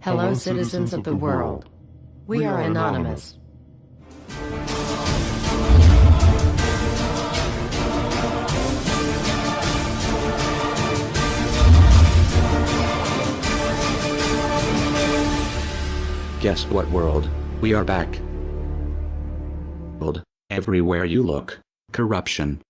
Hello, citizens of the world. We are anonymous. Guess what, world? We are back. Everywhere you look, corruption.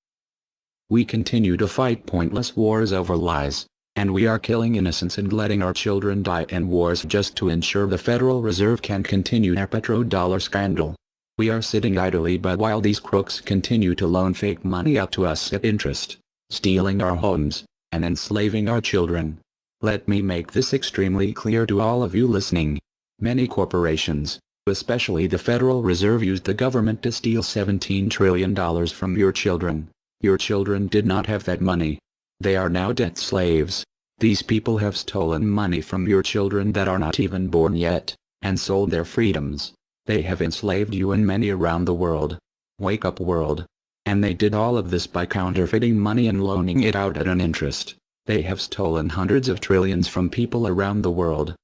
We continue to fight pointless wars over lies, and we are killing innocents and letting our children die in wars just to ensure the Federal Reserve can continue their petrodollar scandal. We are sitting idly by while these crooks continue to loan fake money out to us at interest, stealing our homes, and enslaving our children. Let me make this extremely clear to all of you listening. Many corporations, especially the Federal Reserve, used the government to steal $17 trillion from your children. Your children did not have that money. They are now debt slaves. These people have stolen money from your children that are not even born yet, and sold their freedoms. They have enslaved you and many around the world. Wake up, world. And they did all of this by counterfeiting money and loaning it out at an interest. They have stolen hundreds of trillions from people around the world.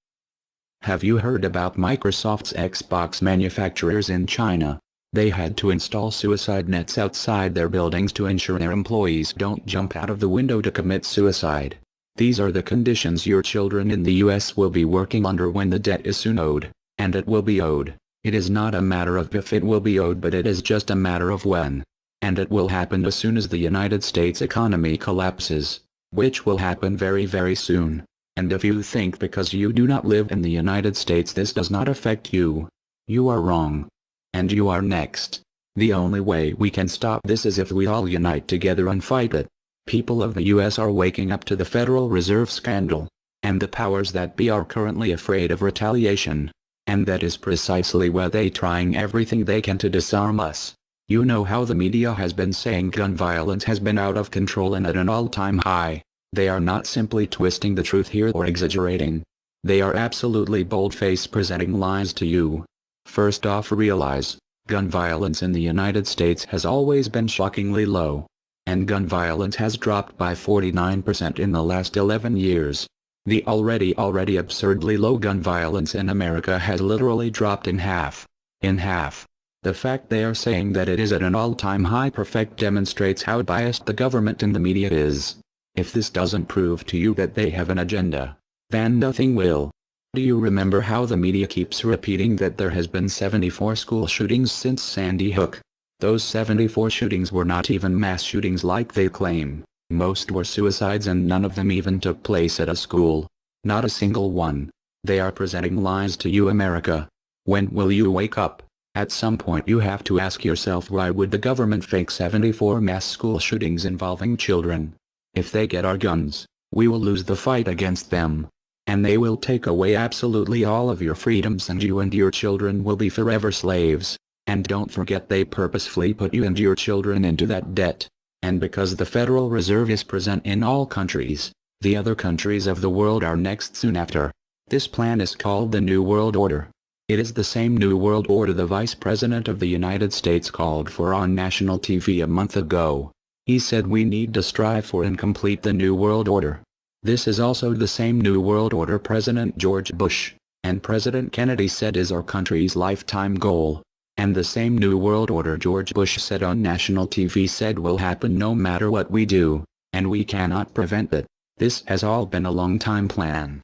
Have you heard about Microsoft's Xbox manufacturers in China? They had to install suicide nets outside their buildings to ensure their employees don't jump out of the window to commit suicide. These are the conditions your children in the US will be working under when the debt is soon owed, and it will be owed. It is not a matter of if it will be owed, but it is just a matter of when. And it will happen as soon as the United States economy collapses, which will happen very, very soon. And if you think because you do not live in the United States this does not affect you, you are wrong. And you are next. The only way we can stop this is if we all unite together and fight it. People of the US are waking up to the Federal Reserve scandal. And the powers that be are currently afraid of retaliation. And that is precisely why they trying everything they can to disarm us. You know how the media has been saying gun violence has been out of control and at an all-time high. They are not simply twisting the truth here or exaggerating. They are absolutely bold-faced presenting lies to you. First off, realize, gun violence in the United States has always been shockingly low. And gun violence has dropped by 49% in the last 11 years. The already absurdly low gun violence in America has literally dropped in half. In half. The fact they are saying that it is at an all-time high perfect demonstrates how biased the government and the media is. If this doesn't prove to you that they have an agenda, then nothing will. Do you remember how the media keeps repeating that there has been 74 school shootings since Sandy Hook? Those 74 shootings were not even mass shootings like they claim. Most were suicides and none of them even took place at a school. Not a single one. They are presenting lies to you, America. When will you wake up? At some point you have to ask yourself, why would the government fake 74 mass school shootings involving children? If they get our guns, we will lose the fight against them. And they will take away absolutely all of your freedoms and you and your children will be forever slaves. And don't forget they purposefully put you and your children into that debt. And because the Federal Reserve is present in all countries, the other countries of the world are next soon after. This plan is called the New World Order. It is the same New World Order the Vice President of the United States called for on national TV a month ago. He said we need to strive for and complete the New World Order. This is also the same New World Order President George Bush and President Kennedy said is our country's lifetime goal. And the same New World Order George Bush said on national TV said will happen no matter what we do, and we cannot prevent it. This has all been a long-time plan.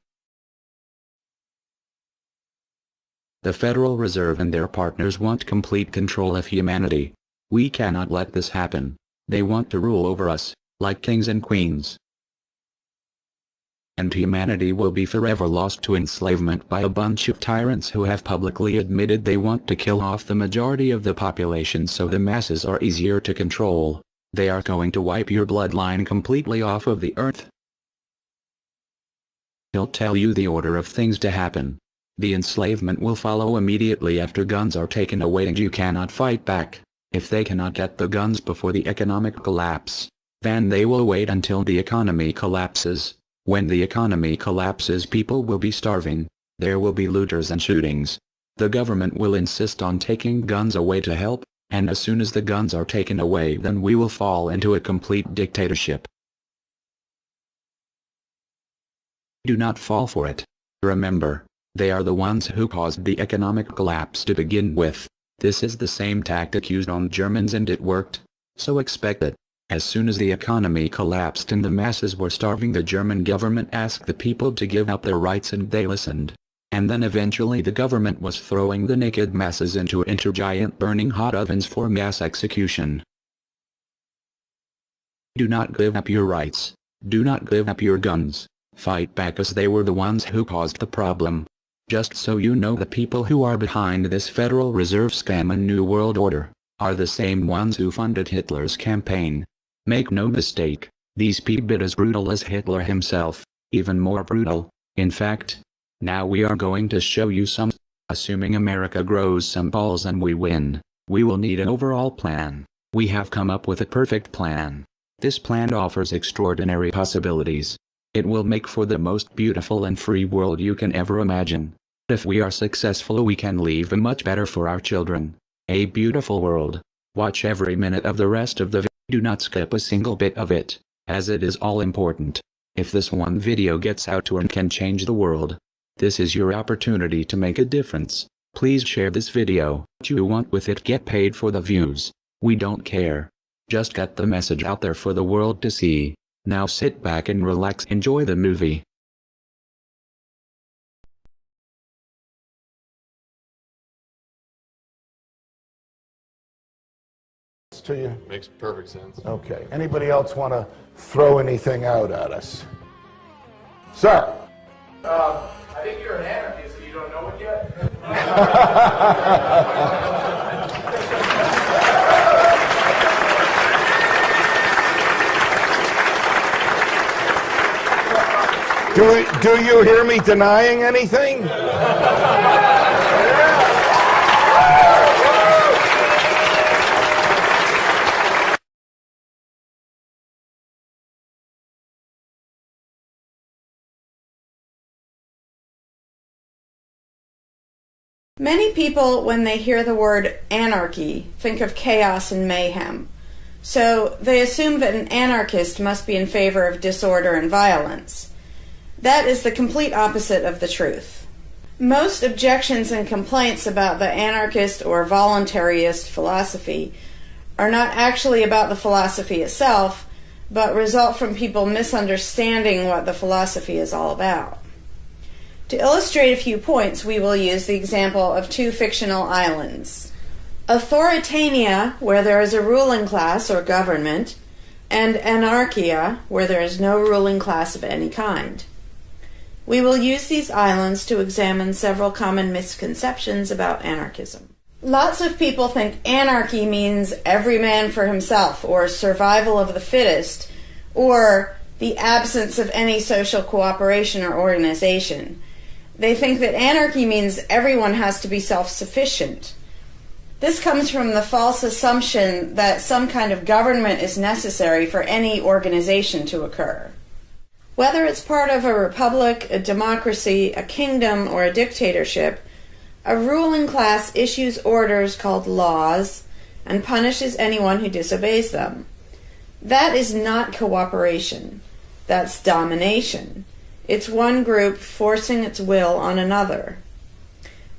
The Federal Reserve and their partners want complete control of humanity. We cannot let this happen. They want to rule over us, like kings and queens. And humanity will be forever lost to enslavement by a bunch of tyrants who have publicly admitted they want to kill off the majority of the population so the masses are easier to control. They are going to wipe your bloodline completely off of the earth. He'll tell you the order of things to happen. The enslavement will follow immediately after guns are taken away and you cannot fight back. If they cannot get the guns before the economic collapse, then they will wait until the economy collapses. When the economy collapses, people will be starving. There will be looters and shootings. The government will insist on taking guns away to help, and as soon as the guns are taken away, then we will fall into a complete dictatorship. Do not fall for it. Remember, They are the ones who caused the economic collapse to begin with. This is the same tactic used on Germans and it worked. So expect it. As soon as the economy collapsed and the masses were starving, the German government asked the people to give up their rights and they listened. And then eventually the government was throwing the naked masses into giant burning hot ovens for mass execution. Do not give up your rights. Do not give up your guns. Fight back, as they were the ones who caused the problem. Just so you know, the people who are behind this Federal Reserve scam and New World Order are the same ones who funded Hitler's campaign. Make no mistake, these people are as brutal as Hitler himself, even more brutal. In fact, now we are going to show you some. Assuming America grows some balls and we win, we will need an overall plan. We have come up with a perfect plan. This plan offers extraordinary possibilities. It will make for the most beautiful and free world you can ever imagine. If we are successful, we can leave a much better for our children. A beautiful world. Watch every minute of the rest of the video. Do not skip a single bit of it, as it is all important. If this one video gets out and can change the world, this is your opportunity to make a difference. Please share this video. What you want with it, get paid for the views. We don't care. Just get the message out there for the world to see. Now sit back and relax, enjoy the movie. To you? Makes perfect sense. Okay. Anybody else want to throw anything out at us? Sir? I think you're an anarchist and you don't know it yet. Do you hear me denying anything? Many people, when they hear the word anarchy, think of chaos and mayhem. So they assume that an anarchist must be in favor of disorder and violence. That is the complete opposite of the truth. Most objections and complaints about the anarchist or voluntarist philosophy are not actually about the philosophy itself, but result from people misunderstanding what the philosophy is all about. To illustrate a few points, we will use the example of two fictional islands. Authoritania, where there is a ruling class or government, and anarchia, where there is no ruling class of any kind. We will use these islands to examine several common misconceptions about anarchism. Lots of people think anarchy means every man for himself, or survival of the fittest, or the absence of any social cooperation or organization. They think that anarchy means everyone has to be self-sufficient. This comes from the false assumption that some kind of government is necessary for any organization to occur. Whether it's part of a republic, a democracy, a kingdom, or a dictatorship, a ruling class issues orders called laws and punishes anyone who disobeys them. That is not cooperation. That's domination. It's one group forcing its will on another.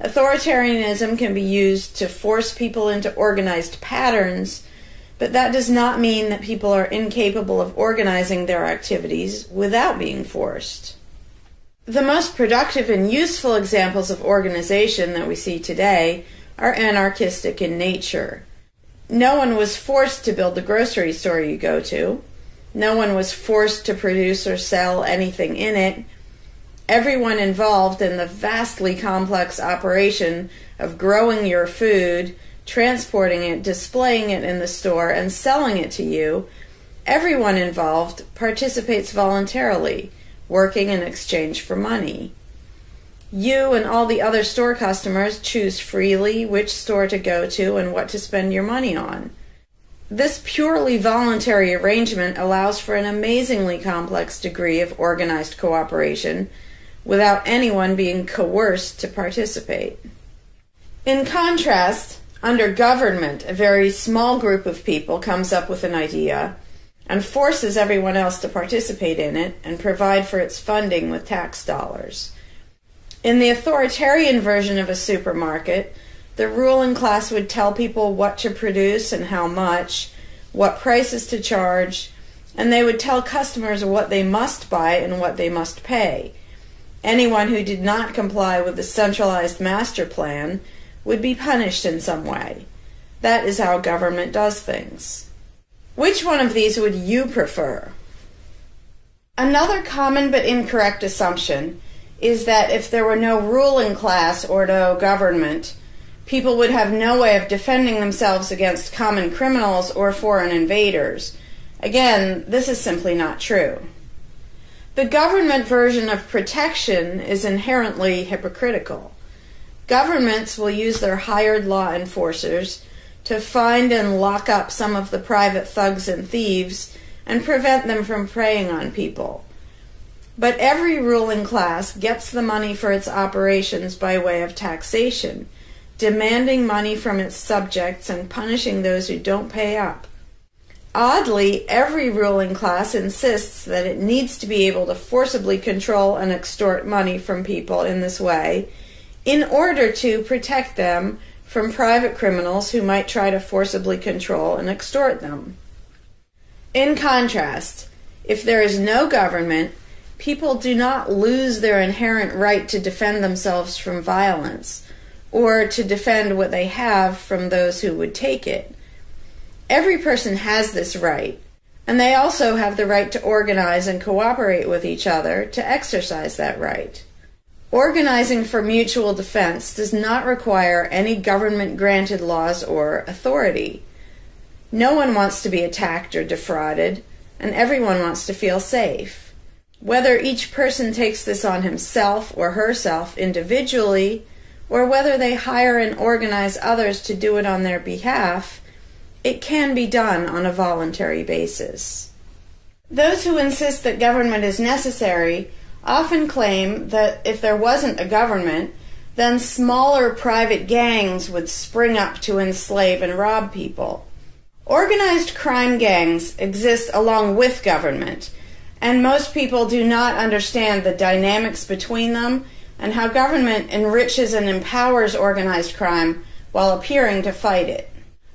Authoritarianism can be used to force people into organized patterns, but that does not mean that people are incapable of organizing their activities without being forced. The most productive and useful examples of organization that we see today are anarchistic in nature. No one was forced to build the grocery store you go to. No one was forced to produce or sell anything in it. Everyone involved in the vastly complex operation of growing your food, transporting it, displaying it in the store, and selling it to you, everyone involved participates voluntarily, working in exchange for money. You and all the other store customers choose freely which store to go to and what to spend your money on. This purely voluntary arrangement allows for an amazingly complex degree of organized cooperation without anyone being coerced to participate. In contrast, under government, a very small group of people comes up with an idea and forces everyone else to participate in it and provide for its funding with tax dollars. In the authoritarian version of a supermarket, the ruling class would tell people what to produce and how much, what prices to charge, and they would tell customers what they must buy and what they must pay. Anyone who did not comply with the centralized master plan would be punished in some way. That is how government does things. Which one of these would you prefer? Another common but incorrect assumption is that if there were no ruling class or no government, people would have no way of defending themselves against common criminals or foreign invaders. Again, this is simply not true. The government version of protection is inherently hypocritical. Governments will use their hired law enforcers to find and lock up some of the private thugs and thieves and prevent them from preying on people. But every ruling class gets the money for its operations by way of taxation, demanding money from its subjects and punishing those who don't pay up. Oddly, every ruling class insists that it needs to be able to forcibly control and extort money from people in this way in order to protect them from private criminals who might try to forcibly control and extort them. In contrast, if there is no government, people do not lose their inherent right to defend themselves from violence or to defend what they have from those who would take it. Every person has this right, and they also have the right to organize and cooperate with each other to exercise that right. Organizing for mutual defense does not require any government-granted laws or authority. No one wants to be attacked or defrauded, and everyone wants to feel safe. Whether each person takes this on himself or herself individually, or whether they hire and organize others to do it on their behalf, it can be done on a voluntary basis. Those who insist that government is necessary often claim that if there wasn't a government, then smaller private gangs would spring up to enslave and rob people. Organized crime gangs exist along with government, and most people do not understand the dynamics between them and how government enriches and empowers organized crime while appearing to fight it.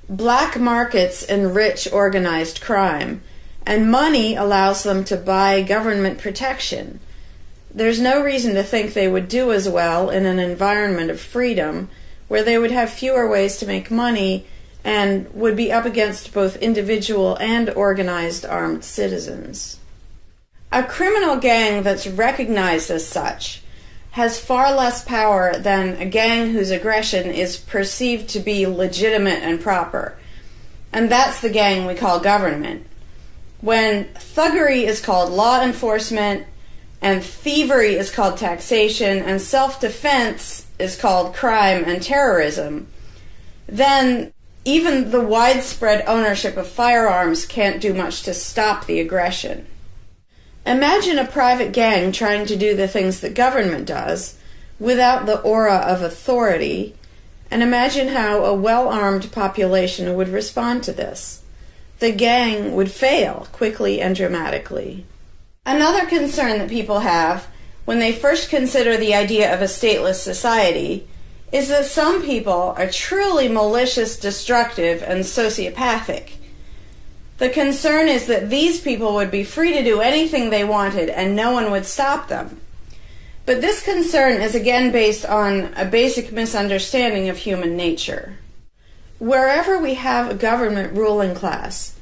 Black markets enrich organized crime, and money allows them to buy government protection. There's no reason to think they would do as well in an environment of freedom, where they would have fewer ways to make money and would be up against both individual and organized armed citizens. A criminal gang that's recognized as such has far less power than a gang whose aggression is perceived to be legitimate and proper. And that's the gang we call government. When thuggery is called law enforcement, and thievery is called taxation, and self-defense is called crime and terrorism, then even the widespread ownership of firearms can't do much to stop the aggression. Imagine a private gang trying to do the things that government does without the aura of authority, and imagine how a well-armed population would respond to this. The gang would fail quickly and dramatically. Another concern that people have when they first consider the idea of a stateless society is that some people are truly malicious, destructive, and sociopathic. The concern is that these people would be free to do anything they wanted and no one would stop them. But this concern is again based on a basic misunderstanding of human nature. Wherever we have a government ruling class,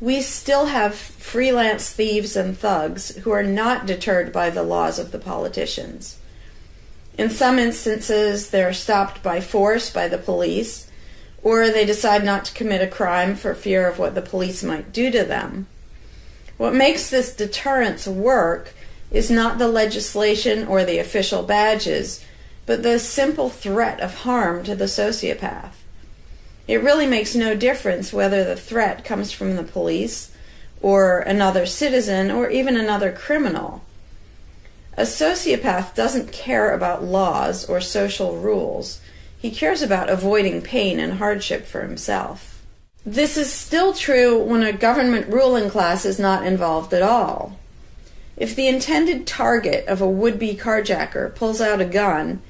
we still have freelance thieves and thugs who are not deterred by the laws of the politicians. In some instances, they're stopped by force by the police, or they decide not to commit a crime for fear of what the police might do to them. What makes this deterrence work is not the legislation or the official badges, but the simple threat of harm to the sociopath. It really makes no difference whether the threat comes from the police, or another citizen, or even another criminal. A sociopath doesn't care about laws or social rules. He cares about avoiding pain and hardship for himself. This is still true when a government ruling class is not involved at all. If the intended target of a would-be carjacker pulls out a gun,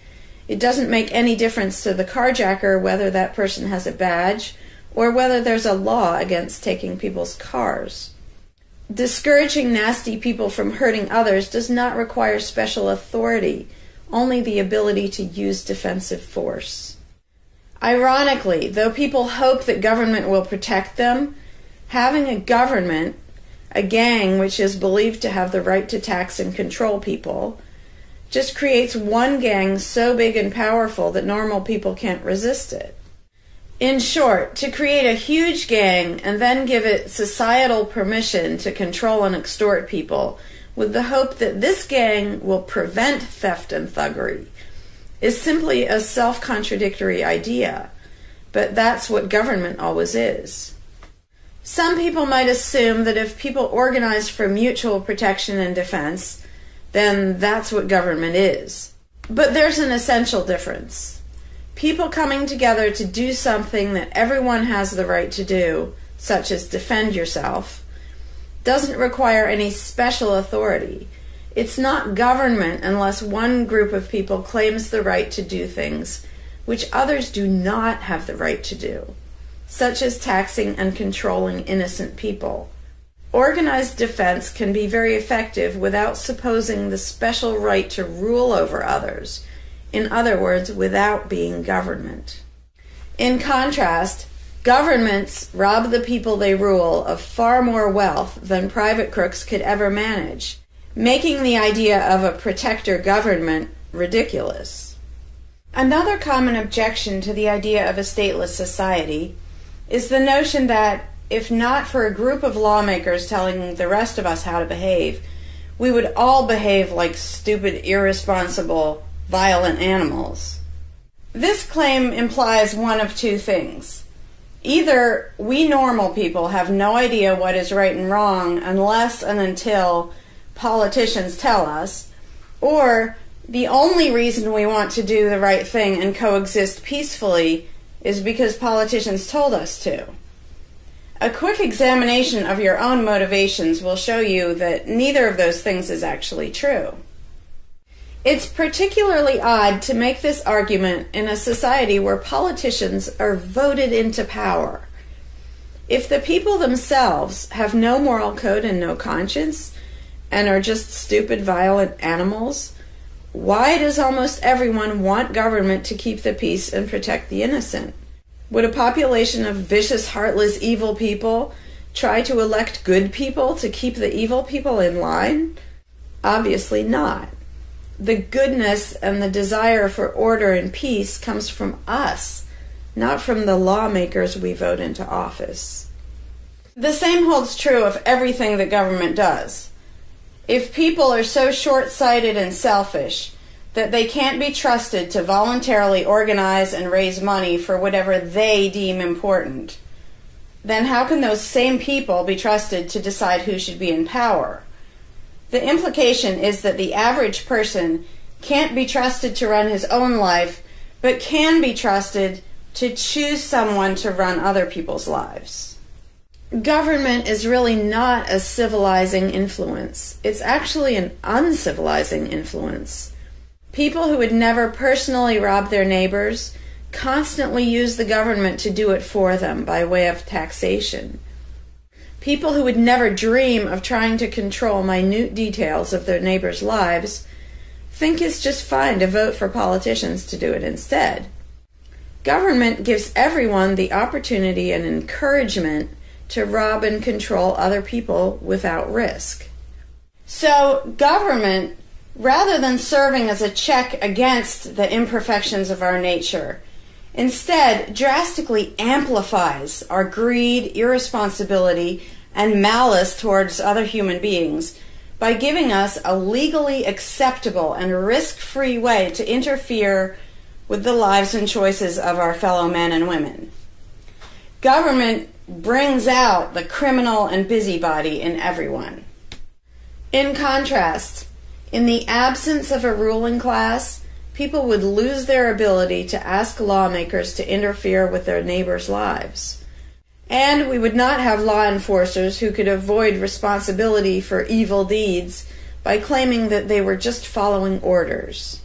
it doesn't make any difference to the carjacker whether that person has a badge or whether there's a law against taking people's cars. Discouraging nasty people from hurting others does not require special authority, only the ability to use defensive force. Ironically, though people hope that government will protect them, having a government, a gang which is believed to have the right to tax and control people, just creates one gang so big and powerful that normal people can't resist it. In short, to create a huge gang and then give it societal permission to control and extort people with the hope that this gang will prevent theft and thuggery is simply a self-contradictory idea, but that's what government always is. Some people might assume that if people organize for mutual protection and defense, then that's what government is. But there's an essential difference. People coming together to do something that everyone has the right to do, such as defend yourself, doesn't require any special authority. It's not government unless one group of people claims the right to do things which others do not have the right to do, such as taxing and controlling innocent people. Organized defense can be very effective without supposing the special right to rule over others. In other words, without being government. In contrast, governments rob the people they rule of far more wealth than private crooks could ever manage, making the idea of a protector government ridiculous. Another common objection to the idea of a stateless society is the notion that, if not for a group of lawmakers telling the rest of us how to behave, we would all behave like stupid, irresponsible, violent animals. This claim implies one of two things. Either we normal people have no idea what is right and wrong unless and until politicians tell us, or the only reason we want to do the right thing and coexist peacefully is because politicians told us to. A quick examination of your own motivations will show you that neither of those things is actually true. It's particularly odd to make this argument in a society where politicians are voted into power. If the people themselves have no moral code and no conscience, and are just stupid, violent animals, why does almost everyone want government to keep the peace and protect the innocent? Would a population of vicious, heartless, evil people try to elect good people to keep the evil people in line? Obviously not. The goodness and the desire for order and peace comes from us, not from the lawmakers we vote into office. The same holds true of everything that government does. If people are so short-sighted and selfish that they can't be trusted to voluntarily organize and raise money for whatever they deem important, then how can those same people be trusted to decide who should be in power? The implication is that the average person can't be trusted to run his own life, but can be trusted to choose someone to run other people's lives. Government is really not a civilizing influence. It's actually an uncivilizing influence. People who would never personally rob their neighbors constantly use the government to do it for them by way of taxation. People who would never dream of trying to control minute details of their neighbors' lives think it's just fine to vote for politicians to do it instead. Government gives everyone the opportunity and encouragement to rob and control other people without risk. So government, rather than serving as a check against the imperfections of our nature, instead drastically amplifies our greed, irresponsibility, and malice towards other human beings by giving us a legally acceptable and risk-free way to interfere with the lives and choices of our fellow men and women. Government brings out the criminal and busybody in everyone. In contrast, in the absence of a ruling class, people would lose their ability to ask lawmakers to interfere with their neighbors' lives. And we would not have law enforcers who could avoid responsibility for evil deeds by claiming that they were just following orders.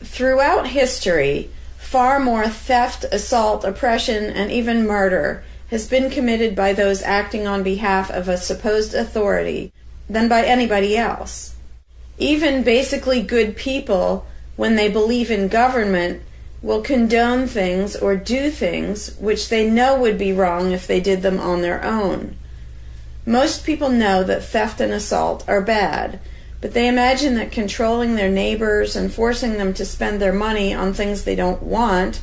Throughout history, far more theft, assault, oppression, and even murder has been committed by those acting on behalf of a supposed authority than by anybody else. Even basically good people, when they believe in government, will condone things or do things which they know would be wrong if they did them on their own. Most people know that theft and assault are bad, but they imagine that controlling their neighbors and forcing them to spend their money on things they don't want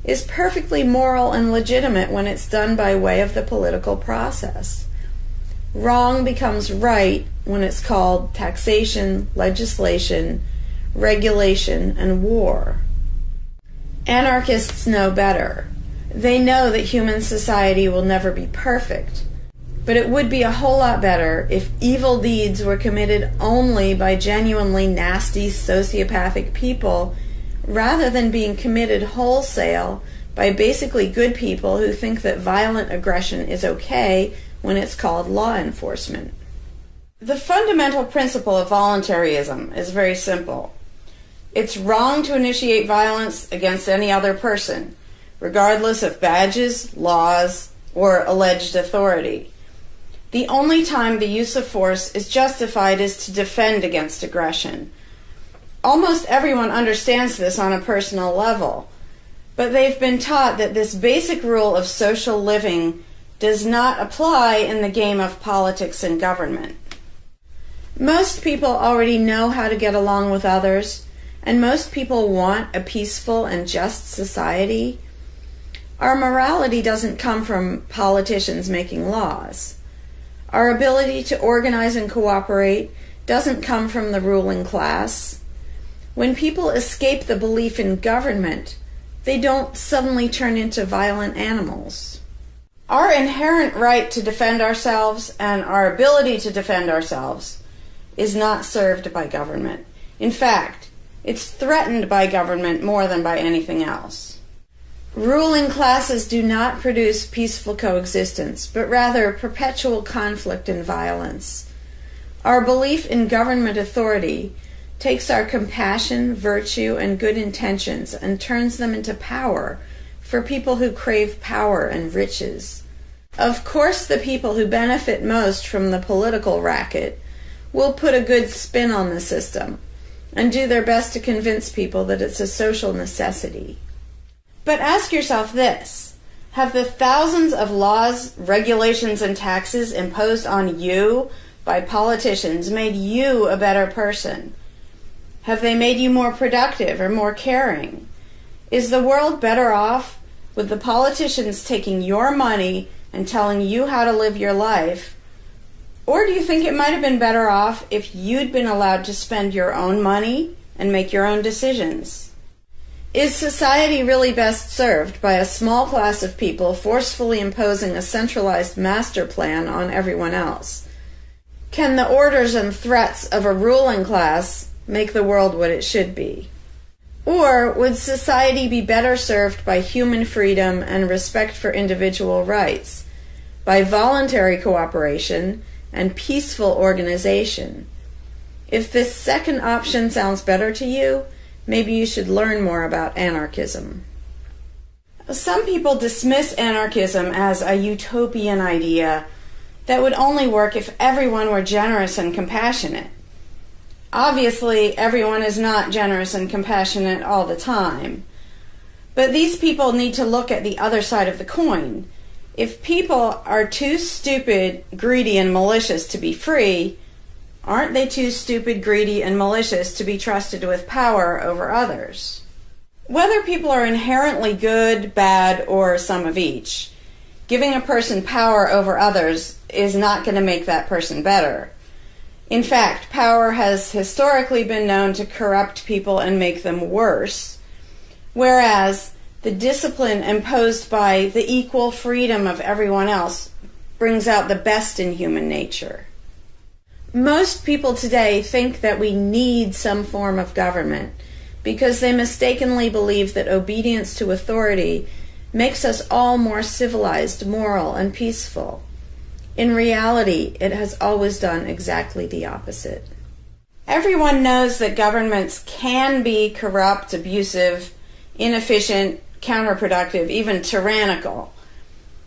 is perfectly moral and legitimate when it's done by way of the political process. Wrong becomes right when it's called taxation, legislation, regulation, and war. Anarchists know better. They know that human society will never be perfect, but it would be a whole lot better if evil deeds were committed only by genuinely nasty, sociopathic people, rather than being committed wholesale by basically good people who think that violent aggression is okay when it's called law enforcement. The fundamental principle of voluntarism is very simple. It's wrong to initiate violence against any other person, regardless of badges, laws, or alleged authority. The only time the use of force is justified is to defend against aggression. Almost everyone understands this on a personal level, but they've been taught that this basic rule of social living does not apply in the game of politics and government. Most people already know how to get along with others, and most people want a peaceful and just society. Our morality doesn't come from politicians making laws. Our ability to organize and cooperate doesn't come from the ruling class. When people escape the belief in government, they don't suddenly turn into violent animals. Our inherent right to defend ourselves and our ability to defend ourselves is not served by government. In fact, it's threatened by government more than by anything else. Ruling classes do not produce peaceful coexistence, but rather perpetual conflict and violence. Our belief in government authority takes our compassion, virtue, and good intentions and turns them into power for people who crave power and riches. Of course, the people who benefit most from the political racket will put a good spin on the system and do their best to convince people that it's a social necessity. But ask yourself this: have the thousands of laws, regulations, and taxes imposed on you by politicians made you a better person? Have they made you more productive or more caring? Is the world better off with the politicians taking your money and telling you how to live your life? Or do you think it might have been better off if you'd been allowed to spend your own money and make your own decisions? Is society really best served by a small class of people forcefully imposing a centralized master plan on everyone else? Can the orders and threats of a ruling class make the world what it should be? Or would society be better served by human freedom and respect for individual rights, by voluntary cooperation and peaceful organization? If this second option sounds better to you, maybe you should learn more about anarchism. Some people dismiss anarchism as a utopian idea that would only work if everyone were generous and compassionate. Obviously, everyone is not generous and compassionate all the time, but these people need to look at the other side of the coin. If people are too stupid, greedy, and malicious to be free, aren't they too stupid, greedy, and malicious to be trusted with power over others? Whether people are inherently good, bad, or some of each, giving a person power over others is not going to make that person better. In fact, power has historically been known to corrupt people and make them worse, whereas the discipline imposed by the equal freedom of everyone else brings out the best in human nature. Most people today think that we need some form of government because they mistakenly believe that obedience to authority makes us all more civilized, moral, and peaceful. In reality, it has always done exactly the opposite. Everyone knows that governments can be corrupt, abusive, inefficient, counterproductive, even tyrannical.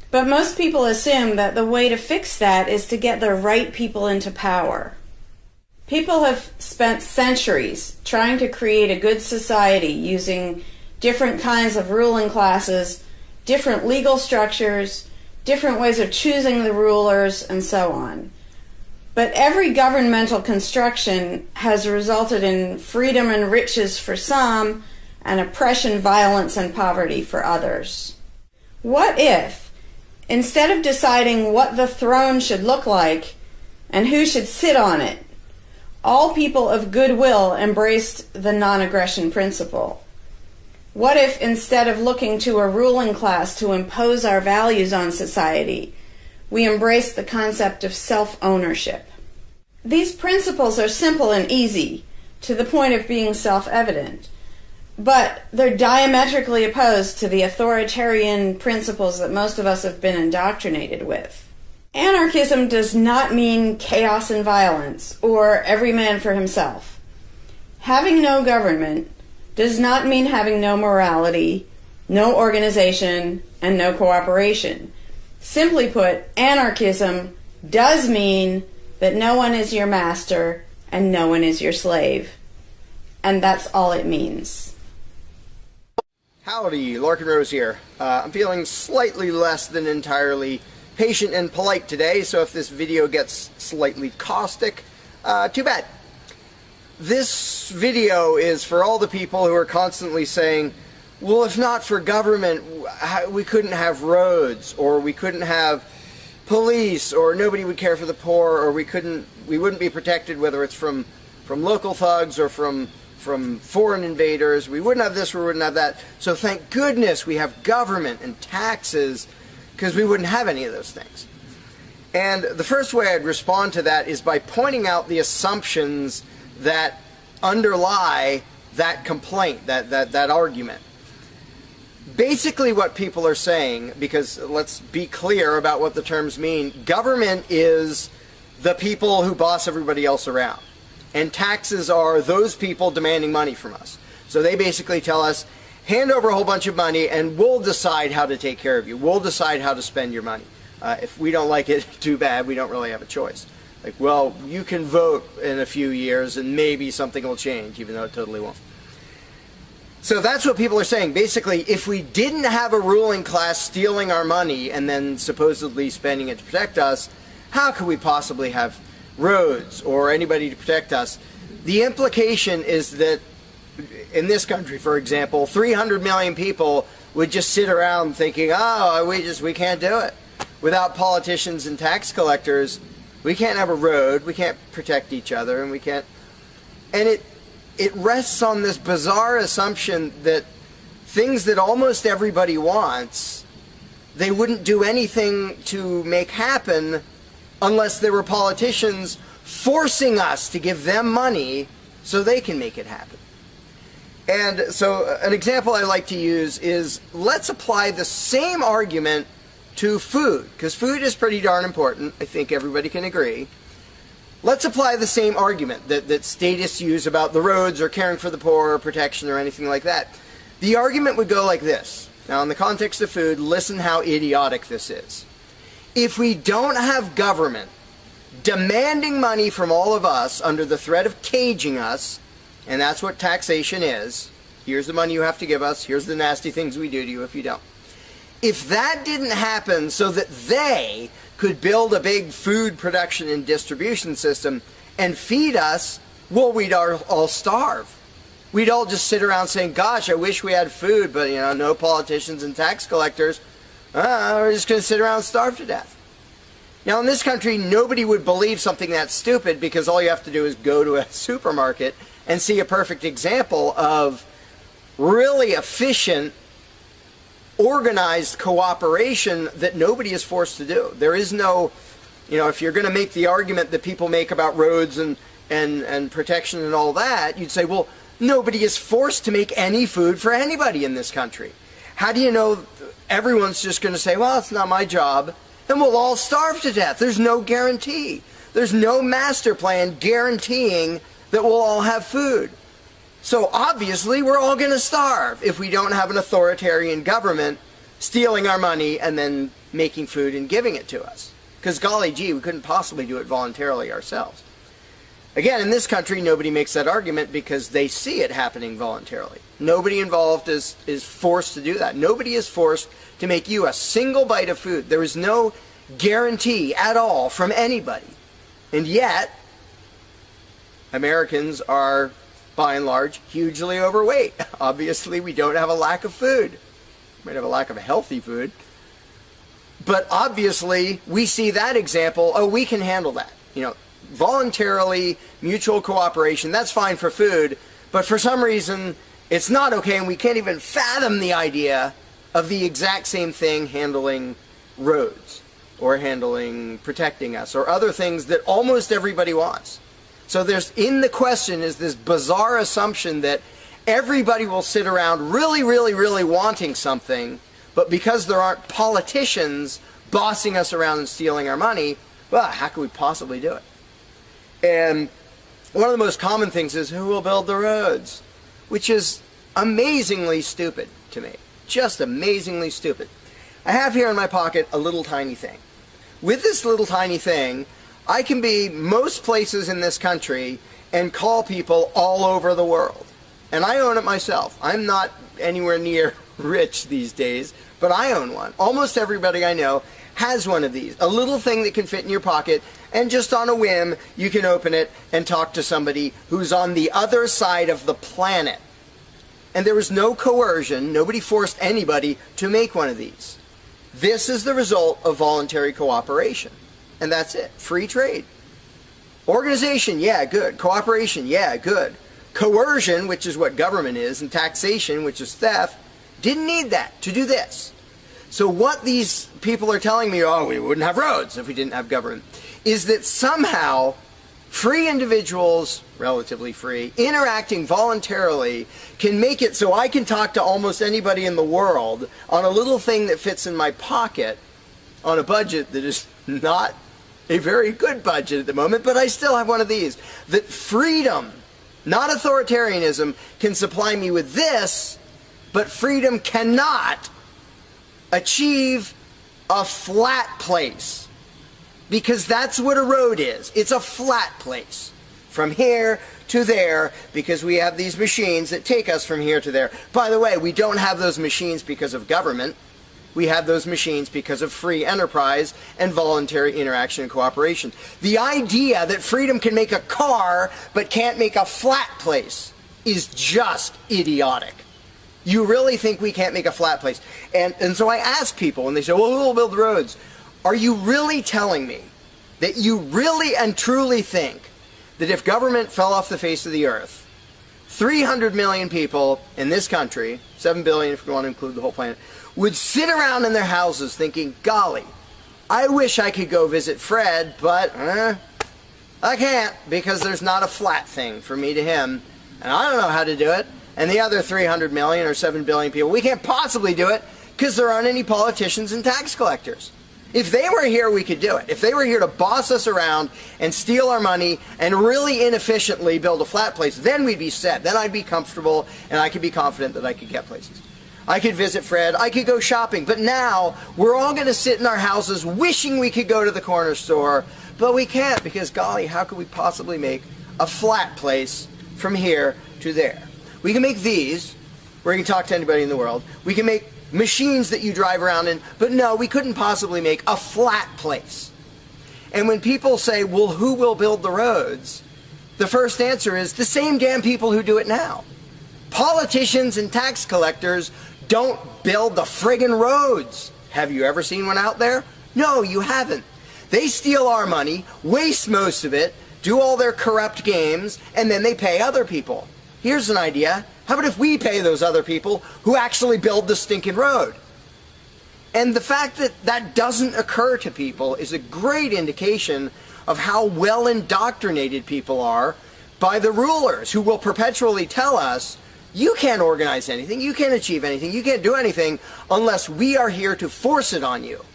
But most people assume that the way to fix that is to get the right people into power. People have spent centuries trying to create a good society using different kinds of ruling classes, different legal structures, different ways of choosing the rulers, and so on. But every governmental construction has resulted in freedom and riches for some, and oppression, violence, and poverty for others. What if, instead of deciding what the throne should look like and who should sit on it, all people of goodwill embraced the non-aggression principle? What if, instead of looking to a ruling class to impose our values on society, we embraced the concept of self-ownership? These principles are simple and easy, to the point of being self-evident, but they're diametrically opposed to the authoritarian principles that most of us have been indoctrinated with. Anarchism does not mean chaos and violence, or every man for himself. Having no government does not mean having no morality, no organization, and no cooperation. Simply put, anarchism does mean that no one is your master and no one is your slave. And that's all it means. Howdy, Larkin Rose here. I'm feeling slightly less than entirely patient and polite today, so if this video gets slightly caustic, too bad. This video is for all the people who are constantly saying, well, if not for government, we couldn't have roads, or we couldn't have police, or nobody would care for the poor, or we wouldn't be protected, whether it's from local thugs or from foreign invaders. We wouldn't have this, we wouldn't have that. So thank goodness we have government and taxes, because we wouldn't have any of those things. And the first way I'd respond to that is by pointing out the assumptions that underlie that complaint, that argument. Basically what people are saying, because let's be clear about what the terms mean, government is the people who boss everybody else around. And taxes are those people demanding money from us. So they basically tell us, hand over a whole bunch of money and we'll decide how to take care of you. We'll decide how to spend your money. If we don't like it, too bad, we don't really have a choice. Like, well, you can vote in a few years and maybe something will change, even though it totally won't. So that's what people are saying. Basically, if we didn't have a ruling class stealing our money and then supposedly spending it to protect us, how could we possibly have roads or anybody to protect us? The implication is that in this country, for example, 300 million people would just sit around thinking, oh, we can't do it. Without politicians and tax collectors, we can't have a road, we can't protect each other, and we can't... And it rests on this bizarre assumption that things that almost everybody wants, they wouldn't do anything to make happen unless there were politicians forcing us to give them money so they can make it happen. And so an example I like to use is, let's apply the same argument to food, because food is pretty darn important. I think everybody can agree. Let's apply the same argument that statists use about the roads or caring for the poor or protection or anything like that. The argument would go like this. Now, in the context of food, listen how idiotic this is. If we don't have government demanding money from all of us under the threat of caging us, and that's what taxation is, here's the money you have to give us, here's the nasty things we do to you if you don't. If that didn't happen so that they could build a big food production and distribution system and feed us, well, we'd all starve. We'd all just sit around saying, gosh, I wish we had food, but, no politicians and tax collectors. We're just going to sit around and starve to death. Now, in this country, nobody would believe something that stupid, because all you have to do is go to a supermarket and see a perfect example of really efficient, organized cooperation that nobody is forced to do. There is no, if you're going to make the argument that people make about roads and protection and all that, you'd say, well, nobody is forced to make any food for anybody in this country. How do you know everyone's just going to say, well, it's not my job, and we'll all starve to death? There's no guarantee. There's no master plan guaranteeing that we'll all have food. So obviously we're all going to starve if we don't have an authoritarian government stealing our money and then making food and giving it to us. Because golly gee, we couldn't possibly do it voluntarily ourselves. Again, in this country, nobody makes that argument because they see it happening voluntarily. Nobody involved is forced to do that. Nobody is forced to make you a single bite of food. There is no guarantee at all from anybody. And yet, Americans are, by and large, hugely overweight. Obviously, we don't have a lack of food. We might have a lack of healthy food. But obviously, we see that example. Oh, we can handle that. You know, voluntarily, mutual cooperation, that's fine for food. But for some reason, it's not okay, and we can't even fathom the idea of the exact same thing handling roads or handling protecting us or other things that almost everybody wants. So there's, in the question is this bizarre assumption that everybody will sit around really, really, really wanting something, but because there aren't politicians bossing us around and stealing our money, well, how could we possibly do it? And one of the most common things is, who will build the roads? Which is amazingly stupid to me. Just amazingly stupid. I have here in my pocket a little tiny thing. With this little tiny thing, I can be most places in this country and call people all over the world. And I own it myself. I'm not anywhere near rich these days, but I own one. Almost everybody I know has one of these. A little thing that can fit in your pocket, and just on a whim, you can open it and talk to somebody who's on the other side of the planet. And there was no coercion. Nobody forced anybody to make one of these. This is the result of voluntary cooperation. And that's it. Free trade. Organization, yeah, good. Cooperation, yeah, good. Coercion, which is what government is, and taxation, which is theft, didn't need that to do this. So what these people are telling me, oh, we wouldn't have roads if we didn't have government, is that somehow free individuals, relatively free, interacting voluntarily can make it so I can talk to almost anybody in the world on a little thing that fits in my pocket on a budget that is not a very good budget at the moment, but I still have one of these. That freedom, not authoritarianism, can supply me with this, but freedom cannot achieve a flat place. Because that's what a road is. It's a flat place. From here to there, because we have these machines that take us from here to there. By the way, we don't have those machines because of government. We have those machines because of free enterprise and voluntary interaction and cooperation. The idea that freedom can make a car but can't make a flat place is just idiotic. You really think we can't make a flat place? And so I ask people, and they say, well, who will build roads? Are you really telling me that you really and truly think that if government fell off the face of the earth, 300 million people in this country, 7 billion if you want to include the whole planet, would sit around in their houses thinking, golly, I wish I could go visit Fred, but I can't because there's not a flat thing from me to him, and I don't know how to do it. And the other 300 million or 7 billion people, we can't possibly do it because there aren't any politicians and tax collectors. If they were here, we could do it. If they were here to boss us around and steal our money and really inefficiently build a flat place, then we'd be set. Then I'd be comfortable and I could be confident that I could get places. I could visit Fred. I could go shopping. But now we're all going to sit in our houses wishing we could go to the corner store, but we can't because, golly, how could we possibly make a flat place from here to there? We can make these where you can talk to anybody in the world. We can make machines that you drive around in, but no, we couldn't possibly make a flat place. And when people say, well, who will build the roads? The first answer is the same damn people who do it now. Politicians and tax collectors don't build the friggin' roads. Have you ever seen one out there? No, you haven't. They steal our money, waste most of it, do all their corrupt games, and then they pay other people. Here's an idea. How about if we pay those other people who actually build the stinking road? And the fact that that doesn't occur to people is a great indication of how well indoctrinated people are by the rulers who will perpetually tell us, you can't organize anything, you can't achieve anything, you can't do anything unless we are here to force it on you.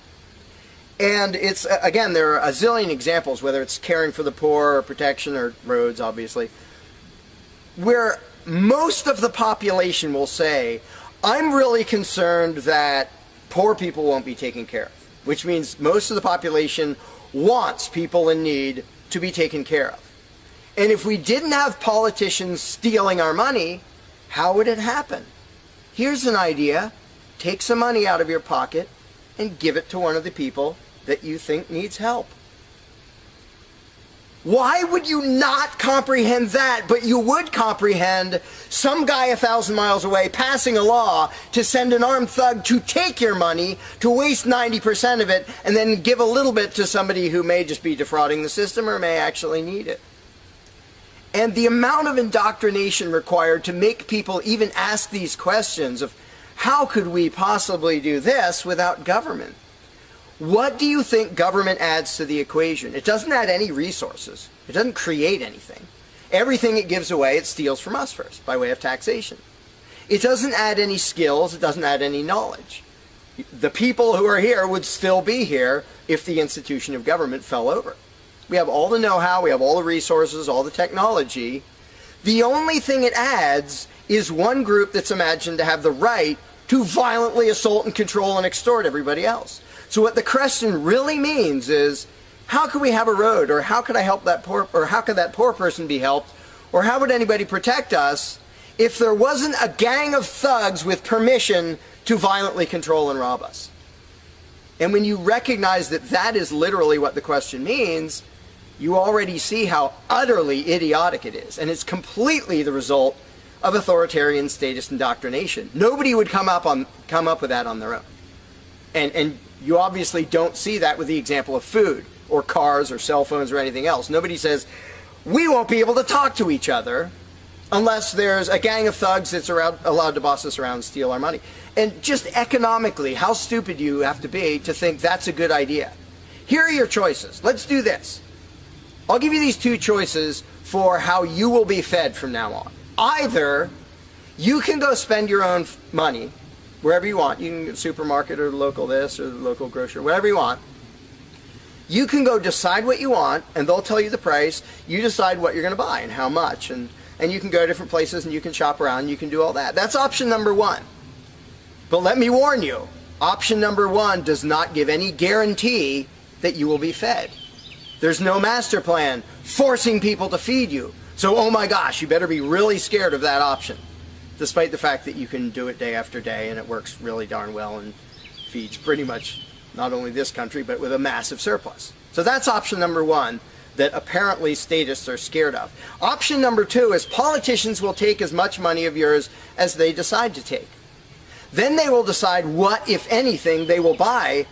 And it's, again, there are a zillion examples, whether it's caring for the poor or protection or roads, obviously. where most of the population will say, I'm really concerned that poor people won't be taken care of, which means most of the population wants people in need to be taken care of. And if we didn't have politicians stealing our money, how would it happen? Here's an idea. Take some money out of your pocket and give it to one of the people that you think needs help. Why would you not comprehend that, but you would comprehend some guy 1,000 miles away passing a law to send an armed thug to take your money, to waste 90% of it, and then give a little bit to somebody who may just be defrauding the system or may actually need it? And the amount of indoctrination required to make people even ask these questions of how could we possibly do this without government? What do you think government adds to the equation? It doesn't add any resources. It doesn't create anything. Everything it gives away, it steals from us first by way of taxation. It doesn't add any skills. It doesn't add any knowledge. The people who are here would still be here if the institution of government fell over. We have all the know-how, we have all the resources, all the technology. The only thing it adds is one group that's imagined to have the right to violently assault and control and extort everybody else. So what the question really means is, how could we have a road, or how could I help that poor, or how could that poor person be helped, or how would anybody protect us if there wasn't a gang of thugs with permission to violently control and rob us? And when you recognize that that is literally what the question means, you already see how utterly idiotic it is. And it's completely the result of authoritarian statist indoctrination. Nobody would come up with that on their own. And you obviously don't see that with the example of food or cars or cell phones or anything else. Nobody says, we won't be able to talk to each other unless there's a gang of thugs that's allowed to boss us around and steal our money. And just economically, how stupid do you have to be to think that's a good idea? Here are your choices. Let's do this. I'll give you these two choices for how you will be fed from now on. Either you can go spend your own money wherever you want. You can go to the supermarket or the local this or the local grocery, whatever you want. You can go decide what you want, and they'll tell you the price. You decide what you're going to buy and how much. And you can go to different places and you can shop around and you can do all that. That's option number one. But let me warn you, option number one does not give any guarantee that you will be fed. There's no master plan forcing people to feed you. So, oh my gosh, you better be really scared of that option, despite the fact that you can do it day after day and it works really darn well and feeds pretty much not only this country, but with a massive surplus. So that's option number one that apparently statists are scared of. Option number two is politicians will take as much money of yours as they decide to take. Then they will decide what, if anything, they will buy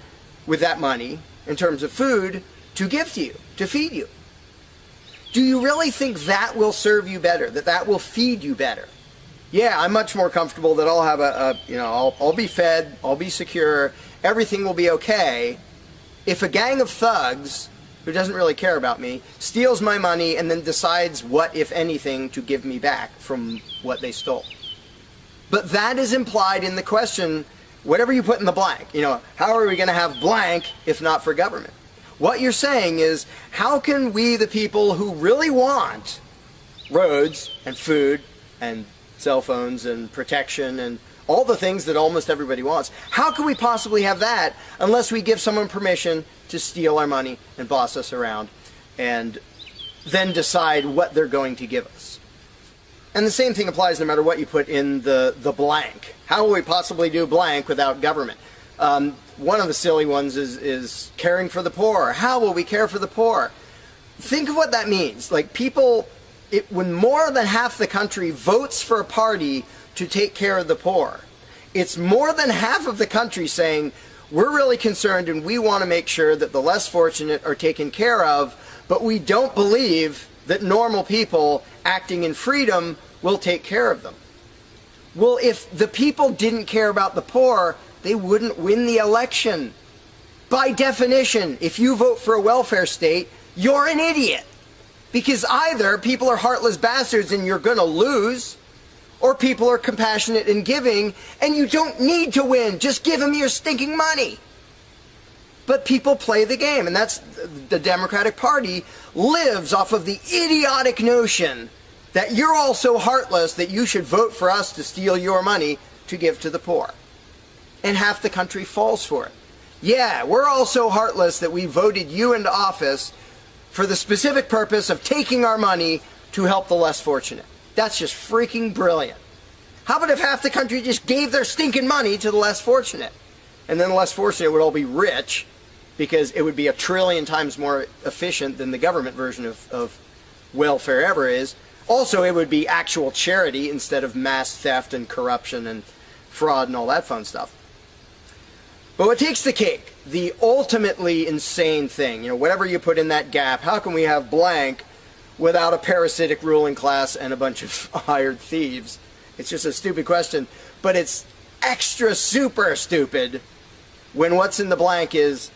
with that money in terms of food to give to you, to feed you. Do you really think that will serve you better, that will feed you better? Yeah, I'm much more comfortable that I'll have I'll be fed, I'll be secure, everything will be okay if a gang of thugs who doesn't really care about me steals my money and then decides what, if anything, to give me back from what they stole. But that is implied in the question, whatever you put in the blank. How are we going to have blank if not for government? What you're saying is, how can we, the people who really want roads and food and cell phones and protection and all the things that almost everybody wants, how can we possibly have that unless we give someone permission to steal our money and boss us around and then decide what they're going to give us? And the same thing applies no matter what you put in the blank. How will we possibly do blank without government? One of the silly ones is caring for the poor. How will we care for the poor? Think of what that means. Like when more than half the country votes for a party to take care of the poor, it's more than half of the country saying, we're really concerned and we want to make sure that the less fortunate are taken care of, but we don't believe that normal people acting in freedom will take care of them. Well, if the people didn't care about the poor, they wouldn't win the election. By definition, if you vote for a welfare state, you're an idiot. Because either people are heartless bastards and you're going to lose, or people are compassionate and giving and you don't need to win. Just give them your stinking money. But people play the game, and that's the Democratic Party lives off of the idiotic notion that you're all so heartless that you should vote for us to steal your money to give to the poor. And half the country falls for it. Yeah, we're all so heartless that we voted you into office for the specific purpose of taking our money to help the less fortunate. That's just freaking brilliant. How about if half the country just gave their stinking money to the less fortunate? And then the less fortunate would all be rich, because it would be 1 trillion times more efficient than the government version of welfare ever is. Also, it would be actual charity instead of mass theft and corruption and fraud and all that fun stuff. But what takes the cake, the ultimately insane thing, whatever you put in that gap, how can we have blank without a parasitic ruling class and a bunch of hired thieves? It's just a stupid question, but it's extra super stupid when what's in the blank is,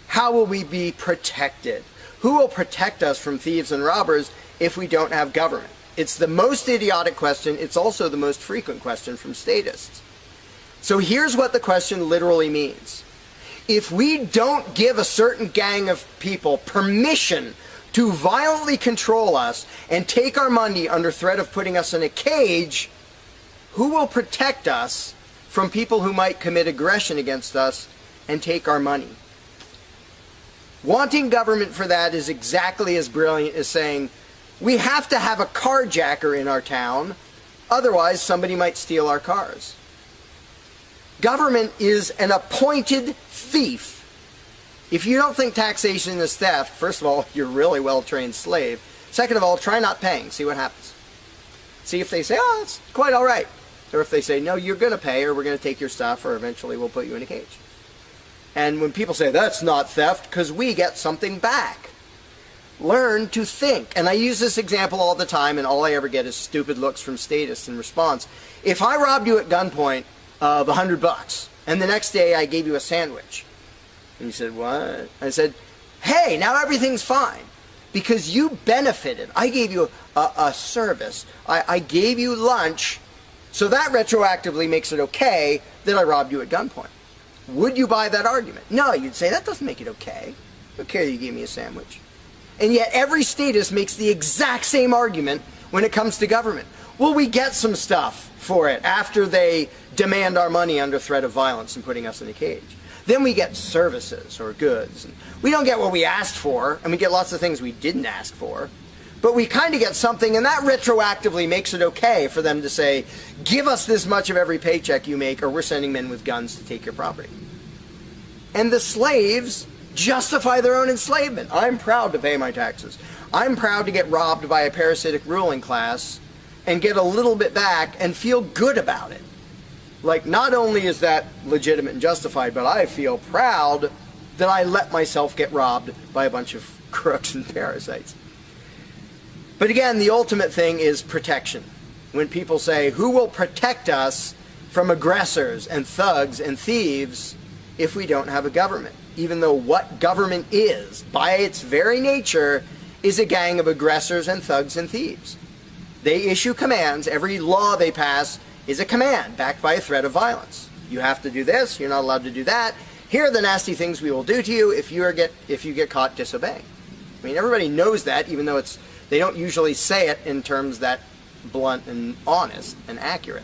how will we be protected? Who will protect us from thieves and robbers if we don't have government? It's the most idiotic question. It's also the most frequent question from statists. So here's what the question literally means. If we don't give a certain gang of people permission to violently control us and take our money under threat of putting us in a cage, who will protect us from people who might commit aggression against us and take our money? Wanting government for that is exactly as brilliant as saying, we have to have a carjacker in our town, otherwise somebody might steal our cars. Government is an appointed thief. If you don't think taxation is theft, first of all, you're a really well-trained slave. Second of all, try not paying. See what happens. See if they say, oh, it's quite all right. Or if they say, no, you're going to pay, or we're going to take your stuff, or eventually we'll put you in a cage. And when people say, that's not theft, because we get something back. Learn to think. And I use this example all the time, and all I ever get is stupid looks from statists in response. If I robbed you at gunpoint of $100, and the next day I gave you a sandwich, and you said, what? I said, hey, now everything's fine, because you benefited. I gave you a service. I gave you lunch, so that retroactively makes it okay that I robbed you at gunpoint. Would you buy that argument? No, you'd say, that doesn't make it okay. I don't care you gave me a sandwich. And yet every statist makes the exact same argument when it comes to government. Well, we get some stuff for it after they demand our money under threat of violence and putting us in a cage. Then we get services or goods. And we don't get what we asked for, and we get lots of things we didn't ask for. But we kind of get something, and that retroactively makes it okay for them to say, give us this much of every paycheck you make, or we're sending men with guns to take your property. And the slaves justify their own enslavement. I'm proud to pay my taxes. I'm proud to get robbed by a parasitic ruling class and get a little bit back and feel good about it. Like, not only is that legitimate and justified, but I feel proud that I let myself get robbed by a bunch of crooks and parasites. But again, the ultimate thing is protection. When people say, who will protect us from aggressors and thugs and thieves if we don't have a government? Even though what government is, by its very nature, is a gang of aggressors and thugs and thieves. They issue commands. Every law they pass is a command backed by a threat of violence. You have to do this. You're not allowed to do that. Here are the nasty things we will do to you if you get caught disobeying. I mean, everybody knows that, even though they don't usually say it in terms that blunt and honest and accurate.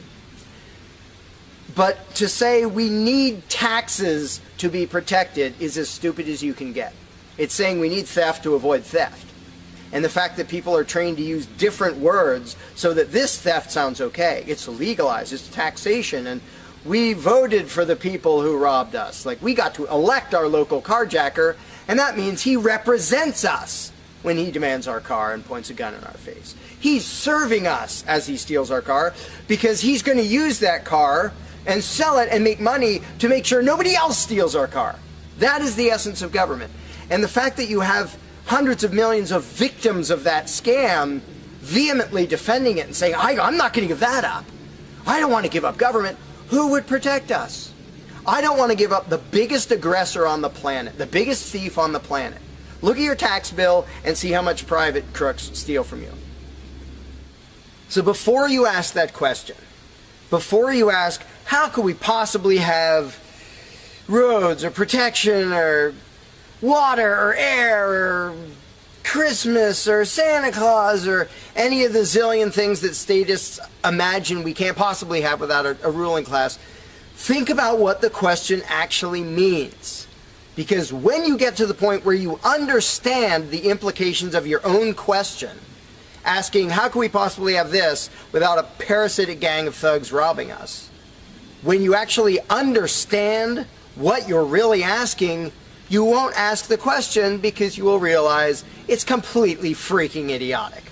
But to say we need taxes to be protected is as stupid as you can get. It's saying we need theft to avoid theft. And the fact that people are trained to use different words so that this theft sounds okay. It's legalized, it's taxation, and we voted for the people who robbed us. Like, we got to elect our local carjacker, and that means he represents us when he demands our car and points a gun in our face. He's serving us as he steals our car, because he's going to use that car and sell it and make money to make sure nobody else steals our car. That is the essence of government. And the fact that you have hundreds of millions of victims of that scam vehemently defending it and saying, I'm not going to give that up. I don't want to give up government. Who would protect us? I don't want to give up the biggest aggressor on the planet, the biggest thief on the planet. Look at your tax bill and see how much private crooks steal from you. So before you ask that question, before you ask, how could we possibly have roads or protection or water or air or Christmas or Santa Claus or any of the zillion things that statists imagine we can't possibly have without a ruling class, think about what the question actually means. Because when you get to the point where you understand the implications of your own question, asking how can we possibly have this without a parasitic gang of thugs robbing us, when you actually understand what you're really asking, you won't ask the question because you will realize it's completely freaking idiotic.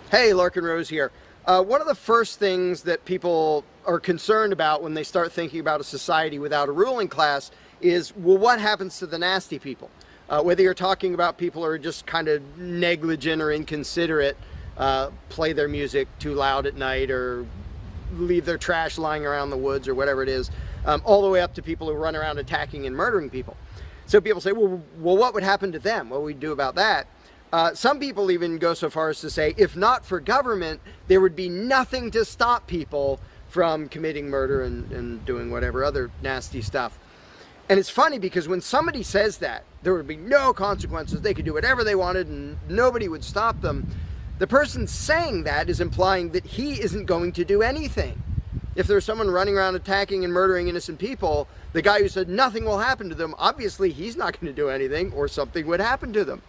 Hey, Larkin Rose here. One of the first things that people are concerned about when they start thinking about a society without a ruling class is, well, what happens to the nasty people? Whether you're talking about people who are just kind of negligent or inconsiderate, play their music too loud at night or leave their trash lying around the woods or whatever it is, all the way up to people who run around attacking and murdering people. So people say, well, what would happen to them? What would we do about that? Some people even go so far as to say, if not for government, there would be nothing to stop people from committing murder and doing whatever other nasty stuff. And it's funny because when somebody says that, there would be no consequences, they could do whatever they wanted and nobody would stop them, the person saying that is implying that he isn't going to do anything. If there's someone running around attacking and murdering innocent people, the guy who said nothing will happen to them, obviously he's not going to do anything or something would happen to them.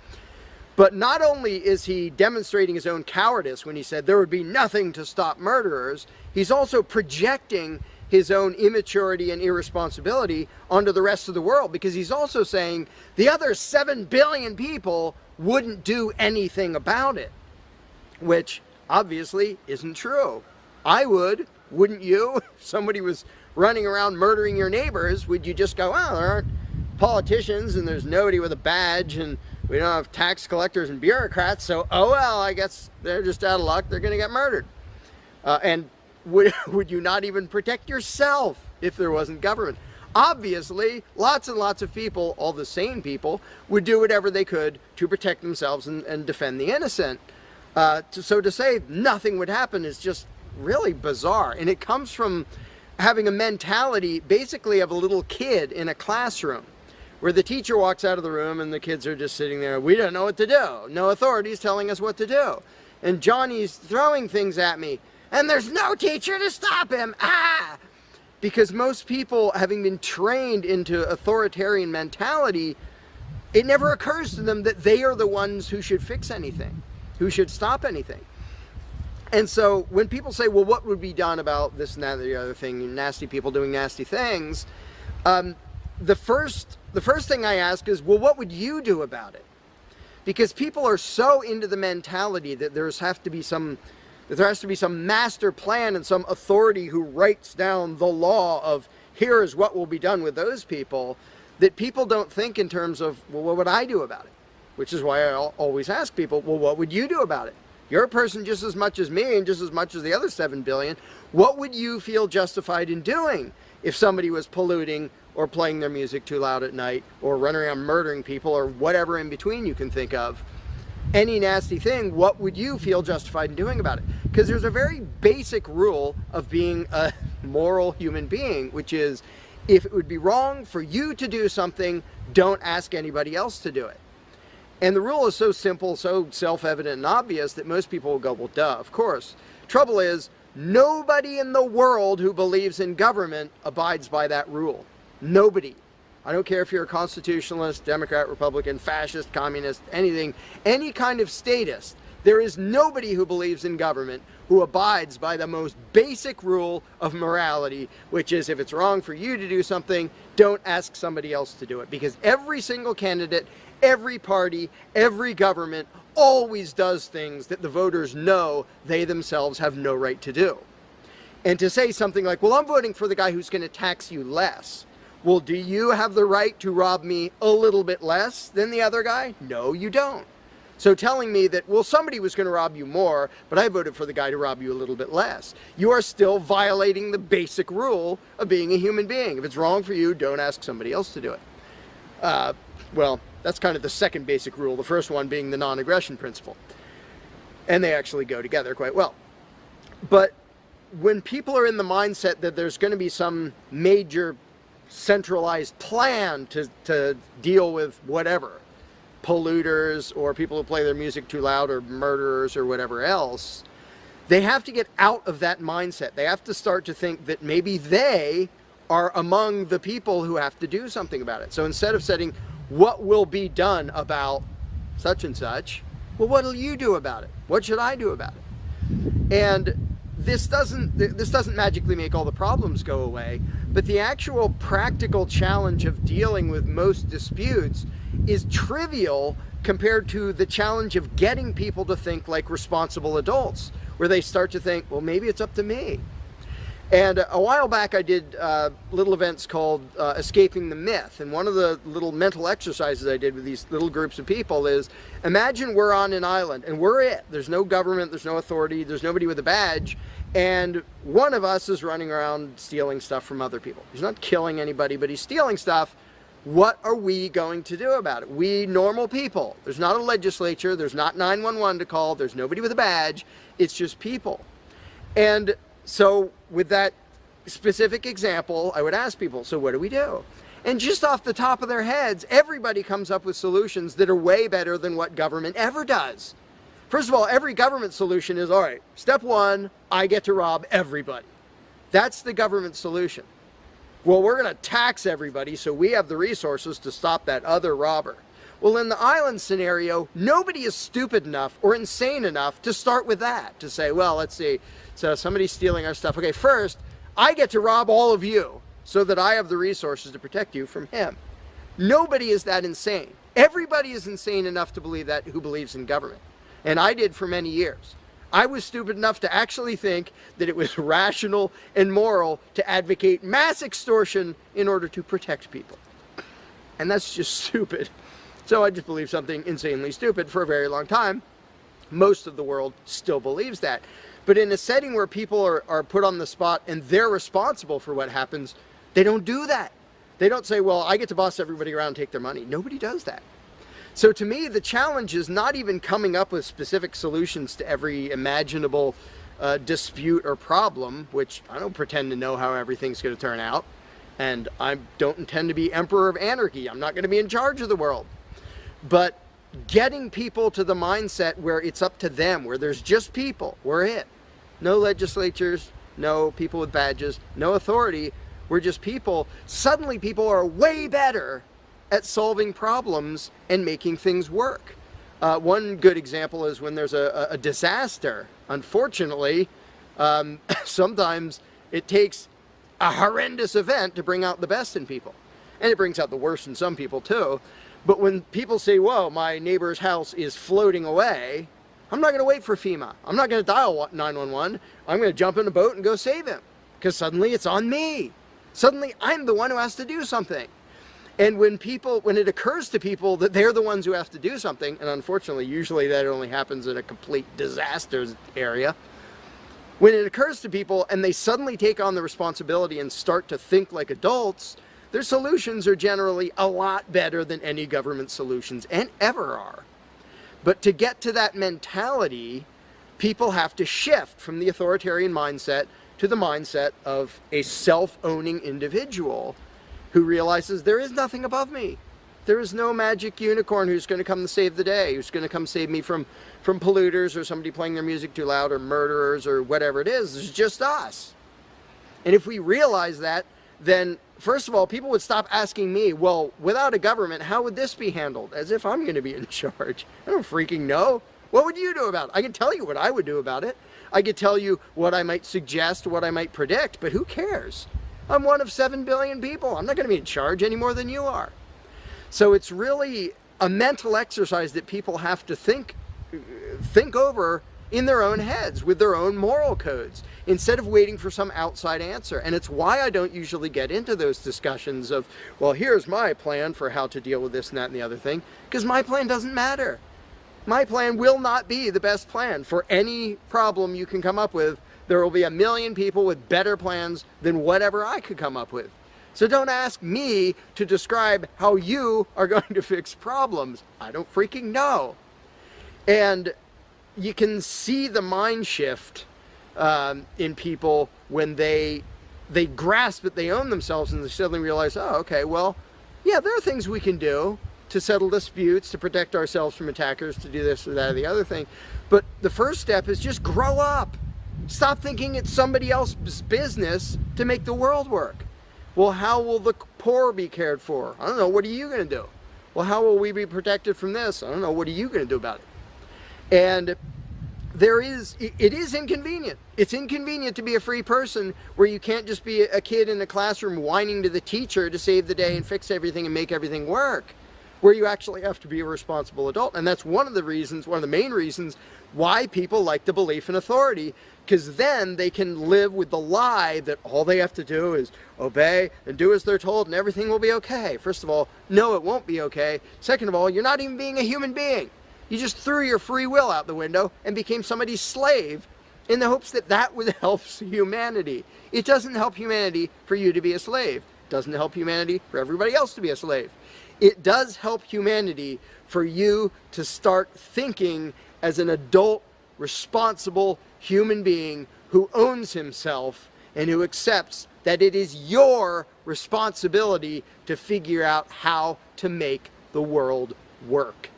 But not only is he demonstrating his own cowardice when he said there would be nothing to stop murderers, he's also projecting his own immaturity and irresponsibility onto the rest of the world, because he's also saying the other 7 billion people wouldn't do anything about it, which obviously isn't true. I would, wouldn't you? If somebody was running around murdering your neighbors, would you just go, well, there aren't politicians and there's nobody with a badge and we don't have tax collectors and bureaucrats, so oh well, I guess they're just out of luck, they're going to get murdered. And would you not even protect yourself if there wasn't government? Obviously, lots and lots of people, all the sane people, would do whatever they could to protect themselves and defend the innocent. So to say nothing would happen is just really bizarre. And it comes from having a mentality basically of a little kid in a classroom, where the teacher walks out of the room and the kids are just sitting there. We don't know what to do. No authority's telling us what to do. And Johnny's throwing things at me. And there's no teacher to stop him. Ah! Because most people, having been trained into authoritarian mentality, it never occurs to them that they are the ones who should fix anything, who should stop anything. And so when people say, well, what would be done about this and that and the other thing, nasty people doing nasty things, the first thing I ask is, well, what would you do about it? Because people are so into the mentality that there has to be some master plan and some authority who writes down the law of here is what will be done with those people, that people don't think in terms of, well, what would I do about it? Which is why I always ask people, well, what would you do about it? You're a person just as much as me and just as much as the other 7 billion. What would you feel justified in doing if somebody was polluting or playing their music too loud at night or running around murdering people or whatever in between you can think of? Any nasty thing, what would you feel justified in doing about it? Because there's a very basic rule of being a moral human being, which is if it would be wrong for you to do something, don't ask anybody else to do it. And the rule is so simple, so self-evident and obvious that most people will go, well, duh, of course. Trouble is, nobody in the world who believes in government abides by that rule. Nobody. I don't care if you're a constitutionalist, Democrat, Republican, fascist, communist, anything, any kind of statist. There is nobody who believes in government who abides by the most basic rule of morality, which is if it's wrong for you to do something, don't ask somebody else to do it. Because every single candidate, every party, every government always does things that the voters know they themselves have no right to do. And to say something like, well, I'm voting for the guy who's going to tax you less. Well, do you have the right to rob me a little bit less than the other guy? No, you don't. So telling me that, well, somebody was going to rob you more, but I voted for the guy to rob you a little bit less, you are still violating the basic rule of being a human being. If it's wrong for you, don't ask somebody else to do it. Well, that's kind of the second basic rule, the first one being the non-aggression principle. And they actually go together quite well. But when people are in the mindset that there's going to be some major centralized plan to deal with whatever, polluters or people who play their music too loud or murderers or whatever else, they have to get out of that mindset. They have to start to think that maybe they are among the people who have to do something about it. So instead of saying, what will be done about such and such, well, what will you do about it? What should I do about it? And this doesn't magically make all the problems go away, but the actual practical challenge of dealing with most disputes is trivial compared to the challenge of getting people to think like responsible adults, where they start to think, well, maybe it's up to me. And a while back I did little events called Escaping the Myth, and one of the little mental exercises I did with these little groups of people is, imagine we're on an island and we're it. There's no government, there's no authority, there's nobody with a badge, and one of us is running around stealing stuff from other people. He's not killing anybody, but he's stealing stuff. What are we going to do about it? We normal people. There's not a legislature, there's not 911 to call, there's nobody with a badge, it's just people. And so with that specific example, I would ask people, so what do we do? And just off the top of their heads, everybody comes up with solutions that are way better than what government ever does. First of all, every government solution is, all right, step one, I get to rob everybody. That's the government solution. Well, we're going to tax everybody so we have the resources to stop that other robber. Well, in the island scenario, nobody is stupid enough or insane enough to start with that, to say, well, let's see, so somebody's stealing our stuff. Okay, first, I get to rob all of you so that I have the resources to protect you from him. Nobody is that insane. Everybody is insane enough to believe that who believes in government. And I did for many years. I was stupid enough to actually think that it was rational and moral to advocate mass extortion in order to protect people. And that's just stupid. So I just believed something insanely stupid for a very long time. Most of the world still believes that. But in a setting where people are put on the spot and they're responsible for what happens, they don't do that. They don't say, well, I get to boss everybody around and take their money. Nobody does that. So to me, the challenge is not even coming up with specific solutions to every imaginable dispute or problem, which I don't pretend to know how everything's going to turn out. And I don't intend to be emperor of anarchy. I'm not going to be in charge of the world. But getting people to the mindset where it's up to them, where there's just people, we're it. No legislatures, no people with badges, no authority, we're just people. Suddenly people are way better at solving problems and making things work. One good example is when there's a disaster. Unfortunately, sometimes it takes a horrendous event to bring out the best in people. And it brings out the worst in some people too. But when people say, whoa, my neighbor's house is floating away, I'm not going to wait for FEMA. I'm not going to dial 911. I'm going to jump in a boat and go save him. Because suddenly it's on me. Suddenly I'm the one who has to do something. And when it occurs to people that they're the ones who have to do something, and unfortunately usually that only happens in a complete disaster area, when it occurs to people and they suddenly take on the responsibility and start to think like adults, their solutions are generally a lot better than any government solutions and ever are. But to get to that mentality, people have to shift from the authoritarian mindset to the mindset of a self-owning individual who realizes there is nothing above me. There is no magic unicorn who's going to come to save the day, who's going to come save me from polluters or somebody playing their music too loud or murderers or whatever it is. It's just us. And if we realize that, then first of all, people would stop asking me, well, without a government, how would this be handled? As if I'm going to be in charge. I don't freaking know. What would you do about it? I can tell you what I would do about it. I could tell you what I might suggest, what I might predict, but who cares? I'm one of 7 billion people. I'm not going to be in charge any more than you are. So it's really a mental exercise that people have to think over in their own heads with their own moral codes instead of waiting for some outside answer. And it's why I don't usually get into those discussions of, well, here's my plan for how to deal with this and that and the other thing, because my plan doesn't matter. My plan will not be the best plan for any problem you can come up with. There will be a million people with better plans than whatever I could come up with. So don't ask me to describe how you are going to fix problems. I don't freaking know. And you can see the mind shift in people when they grasp that they own themselves and they suddenly realize, oh, okay, well, yeah, there are things we can do to settle disputes, to protect ourselves from attackers, to do this or that or the other thing. But the first step is just grow up. Stop thinking it's somebody else's business to make the world work. Well, how will the poor be cared for? I don't know. What are you going to do? Well, how will we be protected from this? I don't know. What are you going to do about it? And it is inconvenient. It's inconvenient to be a free person where you can't just be a kid in a classroom whining to the teacher to save the day and fix everything and make everything work, where you actually have to be a responsible adult. And that's one of the main reasons why people like the belief in authority, because then they can live with the lie that all they have to do is obey and do as they're told and everything will be okay. First of all, no, it won't be okay. Second of all, you're not even being a human being. You just threw your free will out the window and became somebody's slave in the hopes that that would help humanity. It doesn't help humanity for you to be a slave. It doesn't help humanity for everybody else to be a slave. It does help humanity for you to start thinking as an adult, responsible human being who owns himself and who accepts that it is your responsibility to figure out how to make the world work.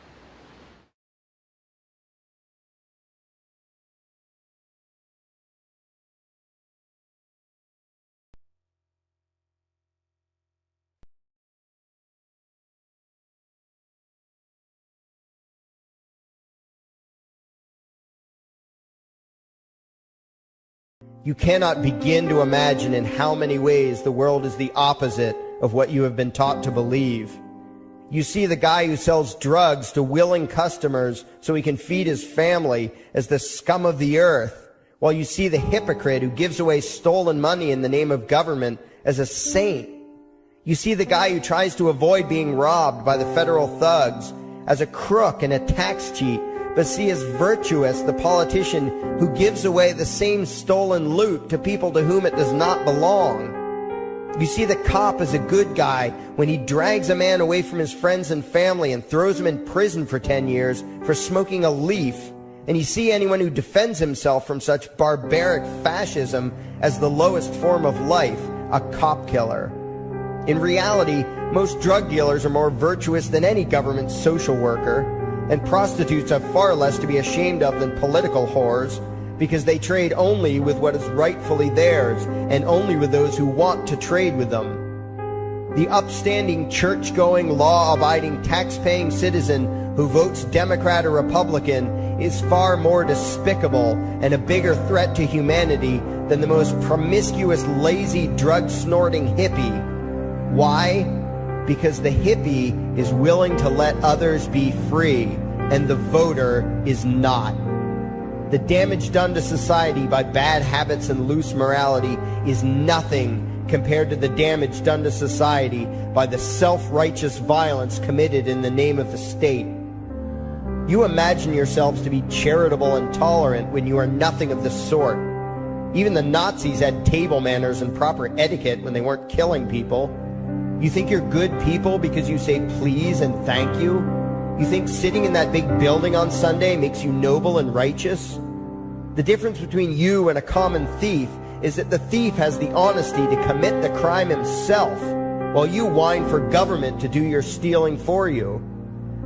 You cannot begin to imagine in how many ways the world is the opposite of what you have been taught to believe. You see the guy who sells drugs to willing customers so he can feed his family as the scum of the earth, while you see the hypocrite who gives away stolen money in the name of government as a saint. You see the guy who tries to avoid being robbed by the federal thugs as a crook and a tax cheat, but see as virtuous the politician who gives away the same stolen loot to people to whom it does not belong. You see the cop as a good guy when he drags a man away from his friends and family and throws him in prison for 10 years for smoking a leaf. And you see anyone who defends himself from such barbaric fascism as the lowest form of life, a cop killer. In reality, most drug dealers are more virtuous than any government social worker, and prostitutes have far less to be ashamed of than political whores, because they trade only with what is rightfully theirs, and only with those who want to trade with them. The upstanding, church-going, law-abiding, tax-paying citizen who votes Democrat or Republican is far more despicable and a bigger threat to humanity than the most promiscuous, lazy, drug-snorting hippie. Why? Because the hippie is willing to let others be free, and the voter is not. The damage done to society by bad habits and loose morality is nothing compared to the damage done to society by the self-righteous violence committed in the name of the state. You imagine yourselves to be charitable and tolerant when you are nothing of the sort. Even the Nazis had table manners and proper etiquette when they weren't killing people. You think you're good people because you say please and thank you? You think sitting in that big building on Sunday makes you noble and righteous? The difference between you and a common thief is that the thief has the honesty to commit the crime himself, while you whine for government to do your stealing for you.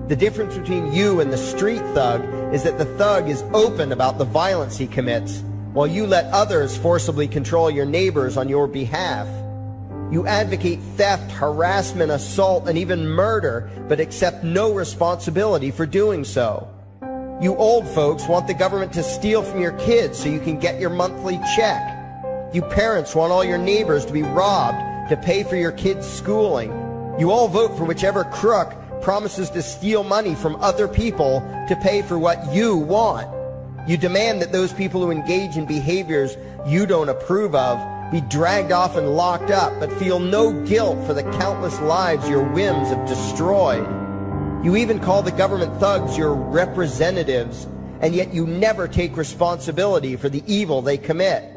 The difference between you and the street thug is that the thug is open about the violence he commits, while you let others forcibly control your neighbors on your behalf. You advocate theft, harassment, assault, and even murder, but accept no responsibility for doing so. You old folks want the government to steal from your kids so you can get your monthly check. You parents want all your neighbors to be robbed to pay for your kids' schooling. You all vote for whichever crook promises to steal money from other people to pay for what you want. You demand that those people who engage in behaviors you don't approve of be dragged off and locked up, but feel no guilt for the countless lives your whims have destroyed. You even call the government thugs your representatives, and yet you never take responsibility for the evil they commit.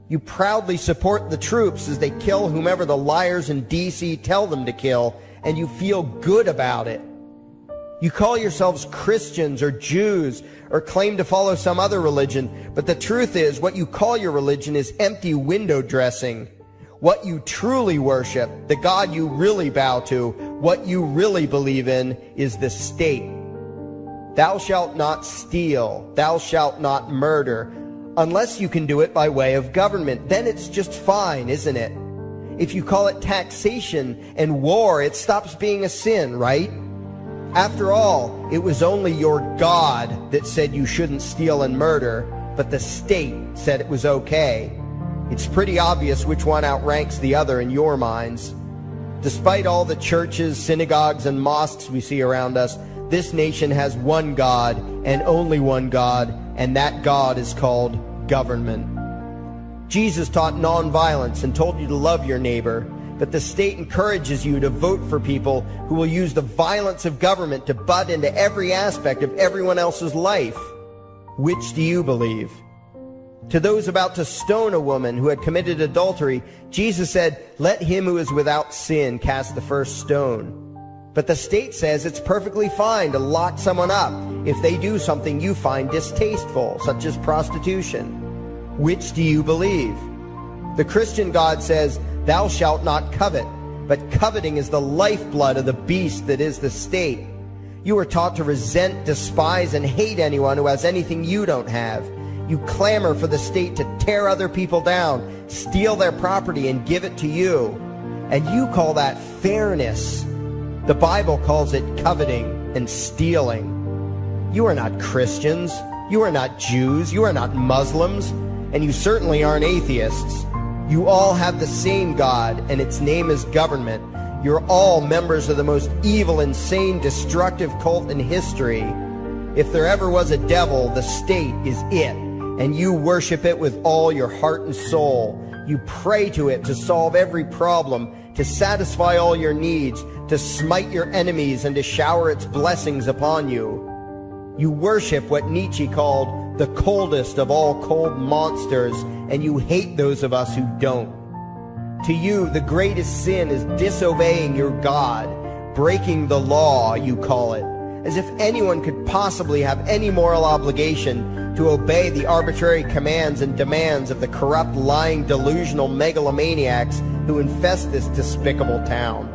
You proudly support the troops as they kill whomever the liars in D.C. tell them to kill, and you feel good about it. You call yourselves Christians or Jews or claim to follow some other religion, but the truth is what you call your religion is empty window dressing. What you truly worship, the God you really bow to, what you really believe in is the state. Thou shalt not steal, thou shalt not murder, unless you can do it by way of government. Then it's just fine, isn't it? If you call it taxation and war, it stops being a sin, right? After all, it was only your God that said you shouldn't steal and murder, but the state said it was okay. It's pretty obvious which one outranks the other in your minds. Despite all the churches, synagogues, and mosques we see around us, this nation has one God and only one God, and that God is called government. Jesus taught nonviolence and told you to love your neighbor, but the state encourages you to vote for people who will use the violence of government to butt into every aspect of everyone else's life. Which do you believe? To those about to stone a woman who had committed adultery, Jesus said, "Let him who is without sin cast the first stone." But the state says it's perfectly fine to lock someone up if they do something you find distasteful, such as prostitution. Which do you believe? The Christian God says, "Thou shalt not covet," but coveting is the lifeblood of the beast that is the state. You are taught to resent, despise, and hate anyone who has anything you don't have. You clamor for the state to tear other people down, steal their property, and give it to you. And you call that fairness. The Bible calls it coveting and stealing. You are not Christians. You are not Jews. You are not Muslims. And you certainly aren't atheists. You all have the same God, and its name is government. You're all members of the most evil, insane, destructive cult in history. If there ever was a devil, the state is it, and you worship it with all your heart and soul. You pray to it to solve every problem, to satisfy all your needs, to smite your enemies, and to shower its blessings upon you. You worship what Nietzsche called the coldest of all cold monsters, and you hate those of us who don't. To you, the greatest sin is disobeying your God, breaking the law, you call it, as if anyone could possibly have any moral obligation to obey the arbitrary commands and demands of the corrupt, lying, delusional megalomaniacs who infest this despicable town.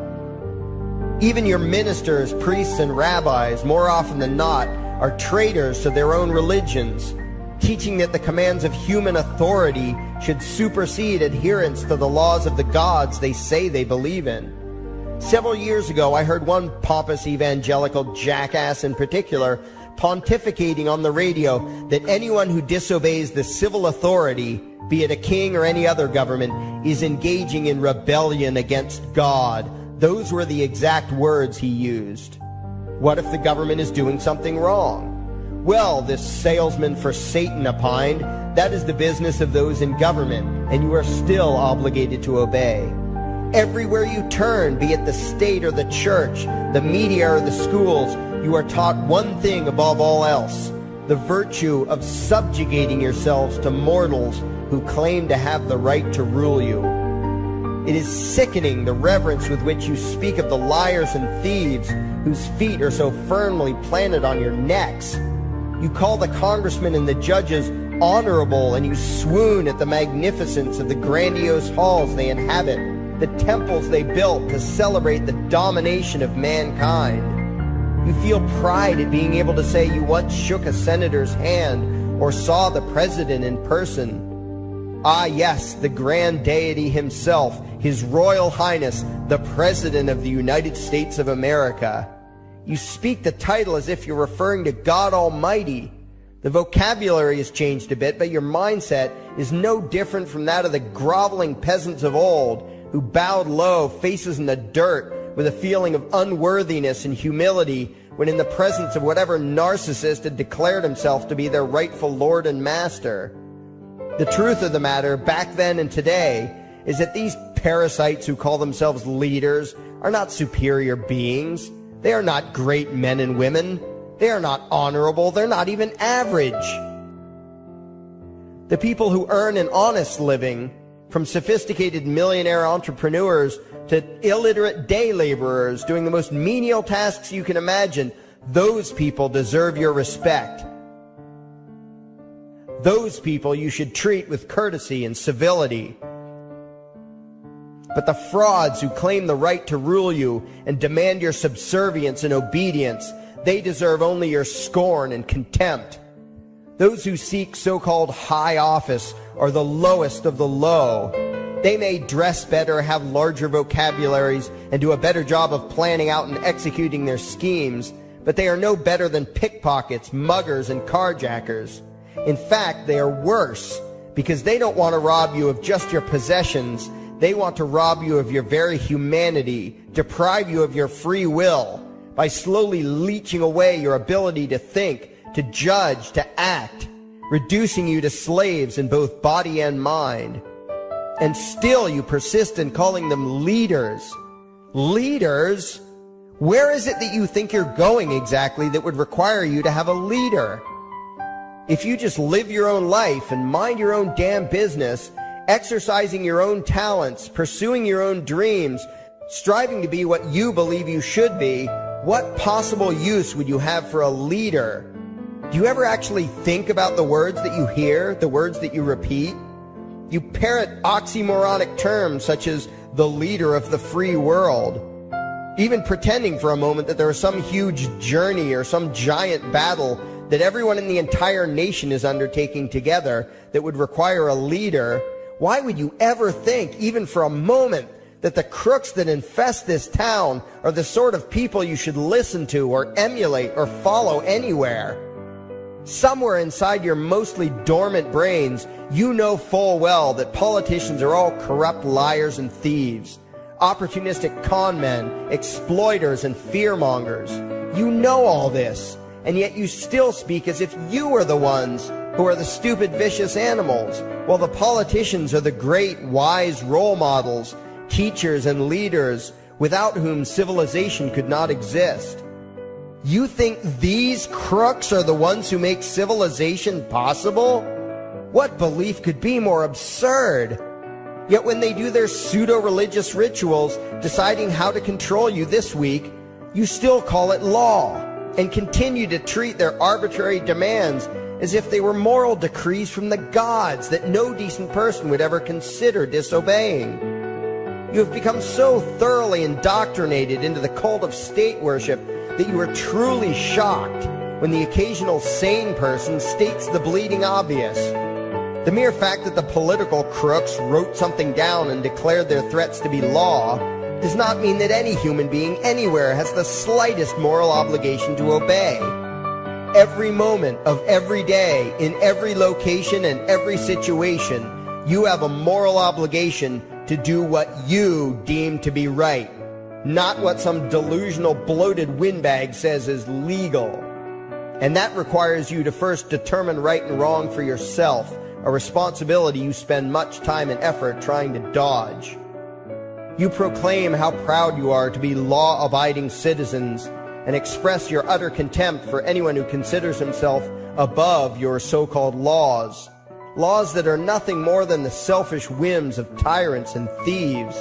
Even your ministers, priests, and rabbis, more often than not, are traitors to their own religions, teaching that the commands of human authority should supersede adherence to the laws of the gods they say they believe in. Several years ago, I heard one pompous evangelical jackass in particular pontificating on the radio that anyone who disobeys the civil authority, be it a king or any other government, is engaging in rebellion against God. Those were the exact words he used. What if the government is doing something wrong? Well, this salesman for Satan opined, that is the business of those in government, and you are still obligated to obey. Everywhere you turn, be it the state or the church, the media or the schools, you are taught one thing above all else, the virtue of subjugating yourselves to mortals who claim to have the right to rule you. It is sickening the reverence with which you speak of the liars and thieves whose feet are so firmly planted on your necks. You call the congressmen and the judges honorable, and you swoon at the magnificence of the grandiose halls they inhabit, the temples they built to celebrate the domination of mankind. You feel pride at being able to say you once shook a senator's hand or saw the president in person. Ah, yes, the grand deity himself, His Royal Highness, the President of the United States of America. You speak the title as if you're referring to God Almighty. The vocabulary has changed a bit, but your mindset is no different from that of the groveling peasants of old who bowed low, faces in the dirt, with a feeling of unworthiness and humility when in the presence of whatever narcissist had declared himself to be their rightful lord and master. The truth of the matter, back then and today, is that these parasites who call themselves leaders are not superior beings. They are not great men and women. They are not honorable. They're not even average. The people who earn an honest living, from sophisticated millionaire entrepreneurs to illiterate day laborers doing the most menial tasks you can imagine, Those people deserve your respect. Those people you should treat with courtesy and civility. But the frauds who claim the right to rule you and demand your subservience and obedience, they deserve only your scorn and contempt. Those who seek so-called high office are the lowest of the low. They may dress better, have larger vocabularies, and do a better job of planning out and executing their schemes, but they are no better than pickpockets, muggers, and carjackers. In fact, they are worse, because they don't want to rob you of just your possessions. They want to rob you of your very humanity, deprive you of your free will, by slowly leeching away your ability to think, to judge, to act, reducing you to slaves in both body and mind. And still you persist in calling them leaders. Leaders? Where is it that you think you're going exactly that would require you to have a leader? If you just live your own life and mind your own damn business, exercising your own talents, pursuing your own dreams, striving to be what you believe you should be, what possible use would you have for a leader? Do you ever actually think about the words that you hear, the words that you repeat? You parrot oxymoronic terms such as the leader of the free world, even pretending for a moment that there is some huge journey or some giant battle that everyone in the entire nation is undertaking together that would require a leader. Why would you ever think, even for a moment, that the crooks that infest this town are the sort of people you should listen to or emulate or follow anywhere? Somewhere inside your mostly dormant brains, you know full well that politicians are all corrupt liars and thieves, opportunistic con men, exploiters, and fearmongers. You know all this, and yet you still speak as if you are the ones who are the stupid, vicious animals, while the politicians are the great, wise role models, teachers, and leaders without whom civilization could not exist. You think these crooks are the ones who make civilization possible? What belief could be more absurd? Yet when they do their pseudo-religious rituals, deciding how to control you this week, you still call it law, and continue to treat their arbitrary demands as if they were moral decrees from the gods that no decent person would ever consider disobeying. You have become so thoroughly indoctrinated into the cult of state worship that you are truly shocked when the occasional sane person states the bleeding obvious. The mere fact that the political crooks wrote something down and declared their threats to be law does not mean that any human being anywhere has the slightest moral obligation to obey. Every moment of every day, in every location and every situation, you have a moral obligation to do what you deem to be right, not what some delusional bloated windbag says is legal. And that requires you to first determine right and wrong for yourself, a responsibility you spend much time and effort trying to dodge. You proclaim how proud you are to be law-abiding citizens and express your utter contempt for anyone who considers himself above your so-called laws, laws that are nothing more than the selfish whims of tyrants and thieves.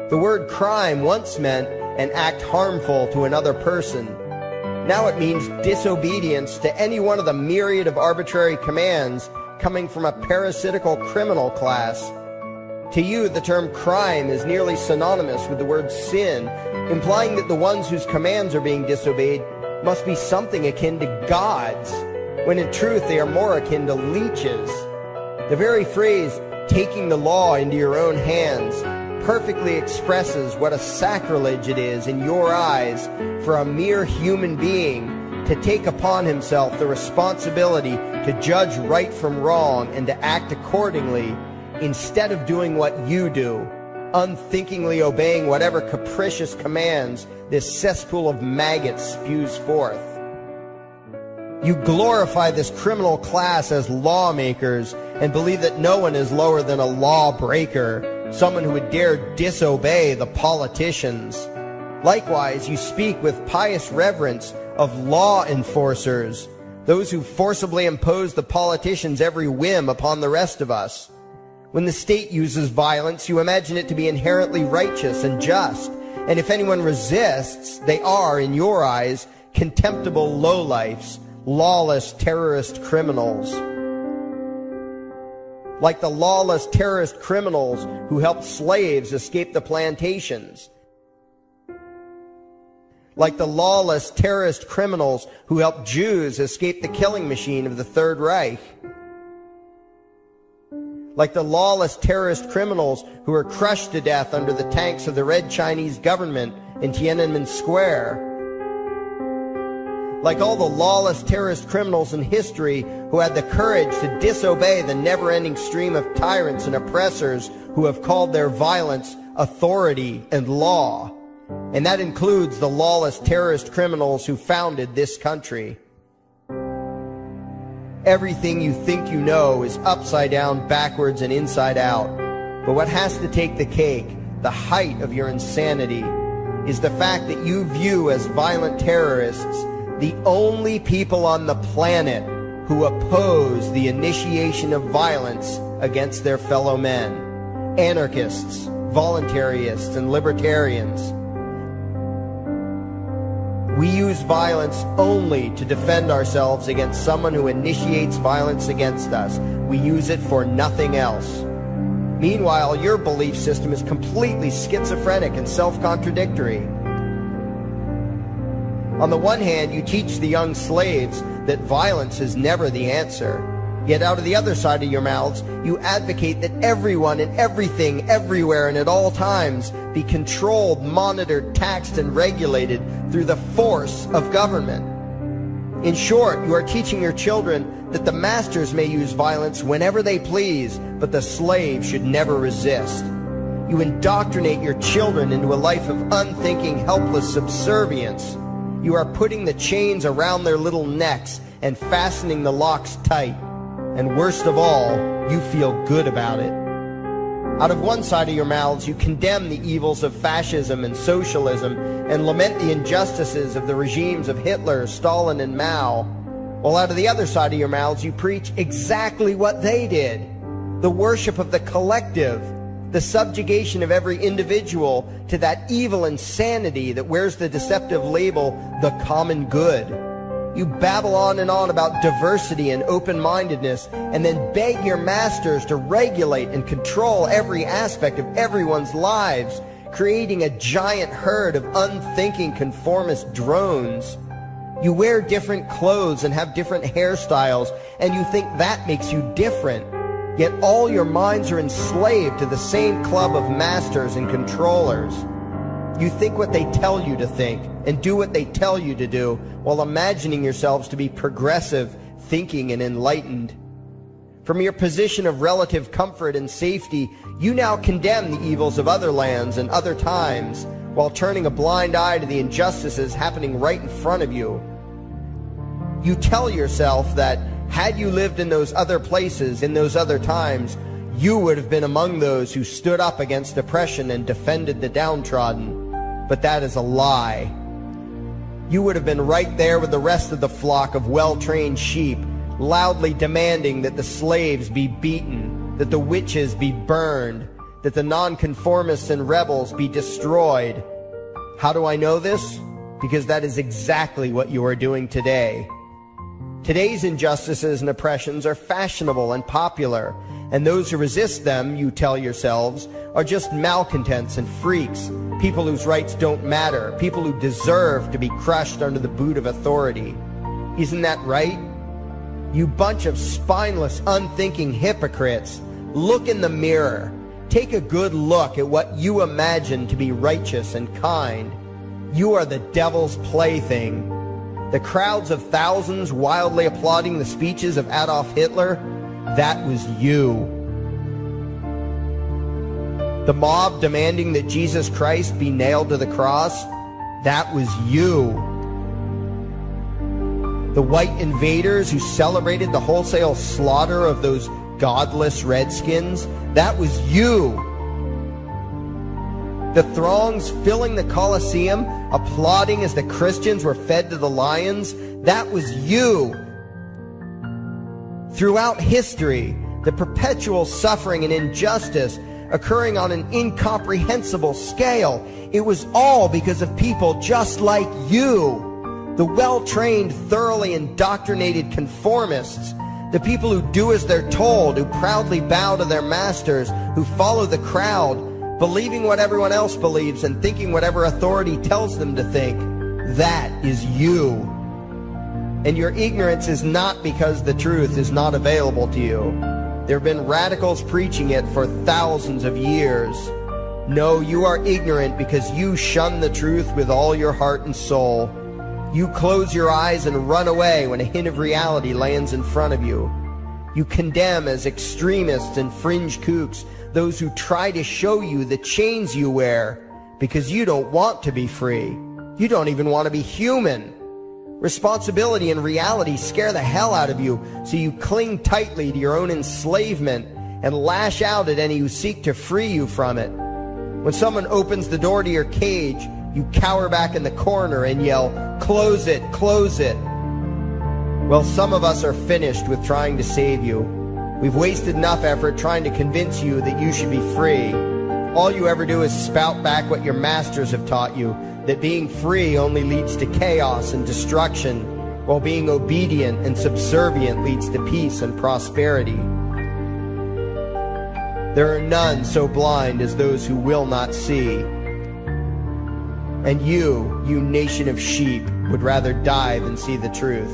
The word crime once meant an act harmful to another person. Now it means disobedience to any one of the myriad of arbitrary commands coming from a parasitical criminal class. To you, the term crime is nearly synonymous with the word sin, implying that the ones whose commands are being disobeyed must be something akin to gods, when in truth they are more akin to leeches. The very phrase, taking the law into your own hands, perfectly expresses what a sacrilege it is in your eyes for a mere human being to take upon himself the responsibility to judge right from wrong and to act accordingly, instead of doing what you do, unthinkingly obeying whatever capricious commands this cesspool of maggots spews forth. You glorify this criminal class as lawmakers and believe that no one is lower than a lawbreaker, someone who would dare disobey the politicians. Likewise, you speak with pious reverence of law enforcers, those who forcibly impose the politicians' every whim upon the rest of us. When the state uses violence, you imagine it to be inherently righteous and just, and if anyone resists, they are, in your eyes, contemptible lowlifes, lawless terrorist criminals. Like the lawless terrorist criminals who helped slaves escape the plantations. Like the lawless terrorist criminals who helped Jews escape the killing machine of the Third Reich. Like the lawless terrorist criminals who were crushed to death under the tanks of the Red Chinese government in Tiananmen Square. Like all the lawless terrorist criminals in history who had the courage to disobey the never-ending stream of tyrants and oppressors who have called their violence authority and law. And that includes the lawless terrorist criminals who founded this country. Everything you think you know is upside down, backwards, and inside out. But what has to take the cake, the height of your insanity, is the fact that you view as violent terrorists the only people on the planet who oppose the initiation of violence against their fellow men. Anarchists, voluntarists, and libertarians. We use violence only to defend ourselves against someone who initiates violence against us. We use it for nothing else. Meanwhile, your belief system is completely schizophrenic and self-contradictory. On the one hand, you teach the young slaves that violence is never the answer. Yet out of the other side of your mouths, you advocate that everyone and everything, everywhere and at all times be controlled, monitored, taxed, and regulated through the force of government. In short, you are teaching your children that the masters may use violence whenever they please, but the slave should never resist. You indoctrinate your children into a life of unthinking, helpless subservience. You are putting the chains around their little necks and fastening the locks tight. And worst of all, you feel good about it. Out of one side of your mouths, you condemn the evils of fascism and socialism and lament the injustices of the regimes of Hitler, Stalin, and Mao. While out of the other side of your mouths, you preach exactly what they did. The worship of the collective, the subjugation of every individual to that evil insanity that wears the deceptive label, the common good. You babble on and on about diversity and open-mindedness, and then beg your masters to regulate and control every aspect of everyone's lives, creating a giant herd of unthinking conformist drones. You wear different clothes and have different hairstyles, and you think that makes you different. Yet all your minds are enslaved to the same club of masters and controllers. You think what they tell you to think and do what they tell you to do while imagining yourselves to be progressive, thinking, and enlightened. From your position of relative comfort and safety, you now condemn the evils of other lands and other times while turning a blind eye to the injustices happening right in front of you. You tell yourself that had you lived in those other places, in those other times, you would have been among those who stood up against oppression and defended the downtrodden. But that is a lie. You would have been right there with the rest of the flock of well-trained sheep, loudly demanding that the slaves be beaten, that the witches be burned, that the nonconformists and rebels be destroyed. How do I know this? Because that is exactly what you are doing today. Today's injustices and oppressions are fashionable and popular, and those who resist them, you tell yourselves, are just malcontents and freaks, people whose rights don't matter, people who deserve to be crushed under the boot of authority. Isn't that right? You bunch of spineless, unthinking hypocrites, look in the mirror. Take a good look at what you imagine to be righteous and kind. You are the devil's plaything. The crowds of thousands wildly applauding the speeches of Adolf Hitler, that was you. The mob demanding that Jesus Christ be nailed to the cross, that was you. The white invaders who celebrated the wholesale slaughter of those godless redskins, that was you. The throngs filling the Colosseum, applauding as the Christians were fed to the lions, that was you. Throughout history, the perpetual suffering and injustice occurring on an incomprehensible scale, it was all because of people just like you. The well-trained, thoroughly indoctrinated conformists, the people who do as they're told, who proudly bow to their masters, who follow the crowd, believing what everyone else believes and thinking whatever authority tells them to think. That is you. And your ignorance is not because the truth is not available to you. There have been radicals preaching it for thousands of years. No, you are ignorant because you shun the truth with all your heart and soul. You close your eyes and run away when a hint of reality lands in front of you. You condemn as extremists and fringe kooks those who try to show you the chains you wear because you don't want to be free. You don't even want to be human. Responsibility and reality scare the hell out of you, so you cling tightly to your own enslavement and lash out at any who seek to free you from it. When someone opens the door to your cage, you cower back in the corner and yell, "Close it, close it." Well, some of us are finished with trying to save you. We've wasted enough effort trying to convince you that you should be free. All you ever do is spout back what your masters have taught you, that being free only leads to chaos and destruction, while being obedient and subservient leads to peace and prosperity. There are none so blind as those who will not see. And you nation of sheep, would rather die than see the truth.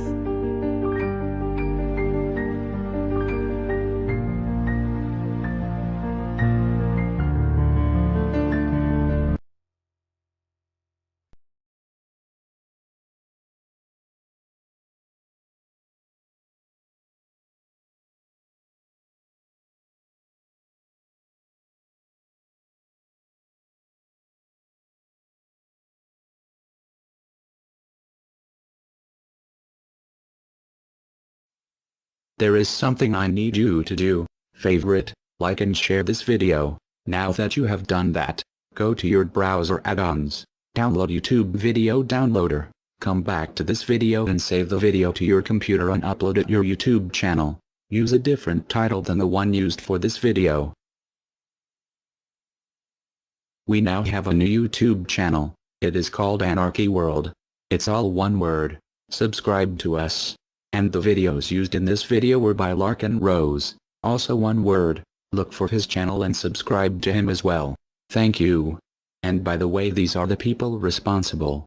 There is something I need you to do. Favorite, like and share this video. Now that you have done that, go to your browser add-ons, download YouTube Video Downloader, come back to this video and save the video to your computer and upload it your YouTube channel. Use a different title than the one used for this video. We now have a new YouTube channel. It is called Anarchy World. It's all one word. Subscribe to us. And the videos used in this video were by Larkin Rose, also one word. Look for his channel and subscribe to him as well. Thank you. And by the way, these are the people responsible.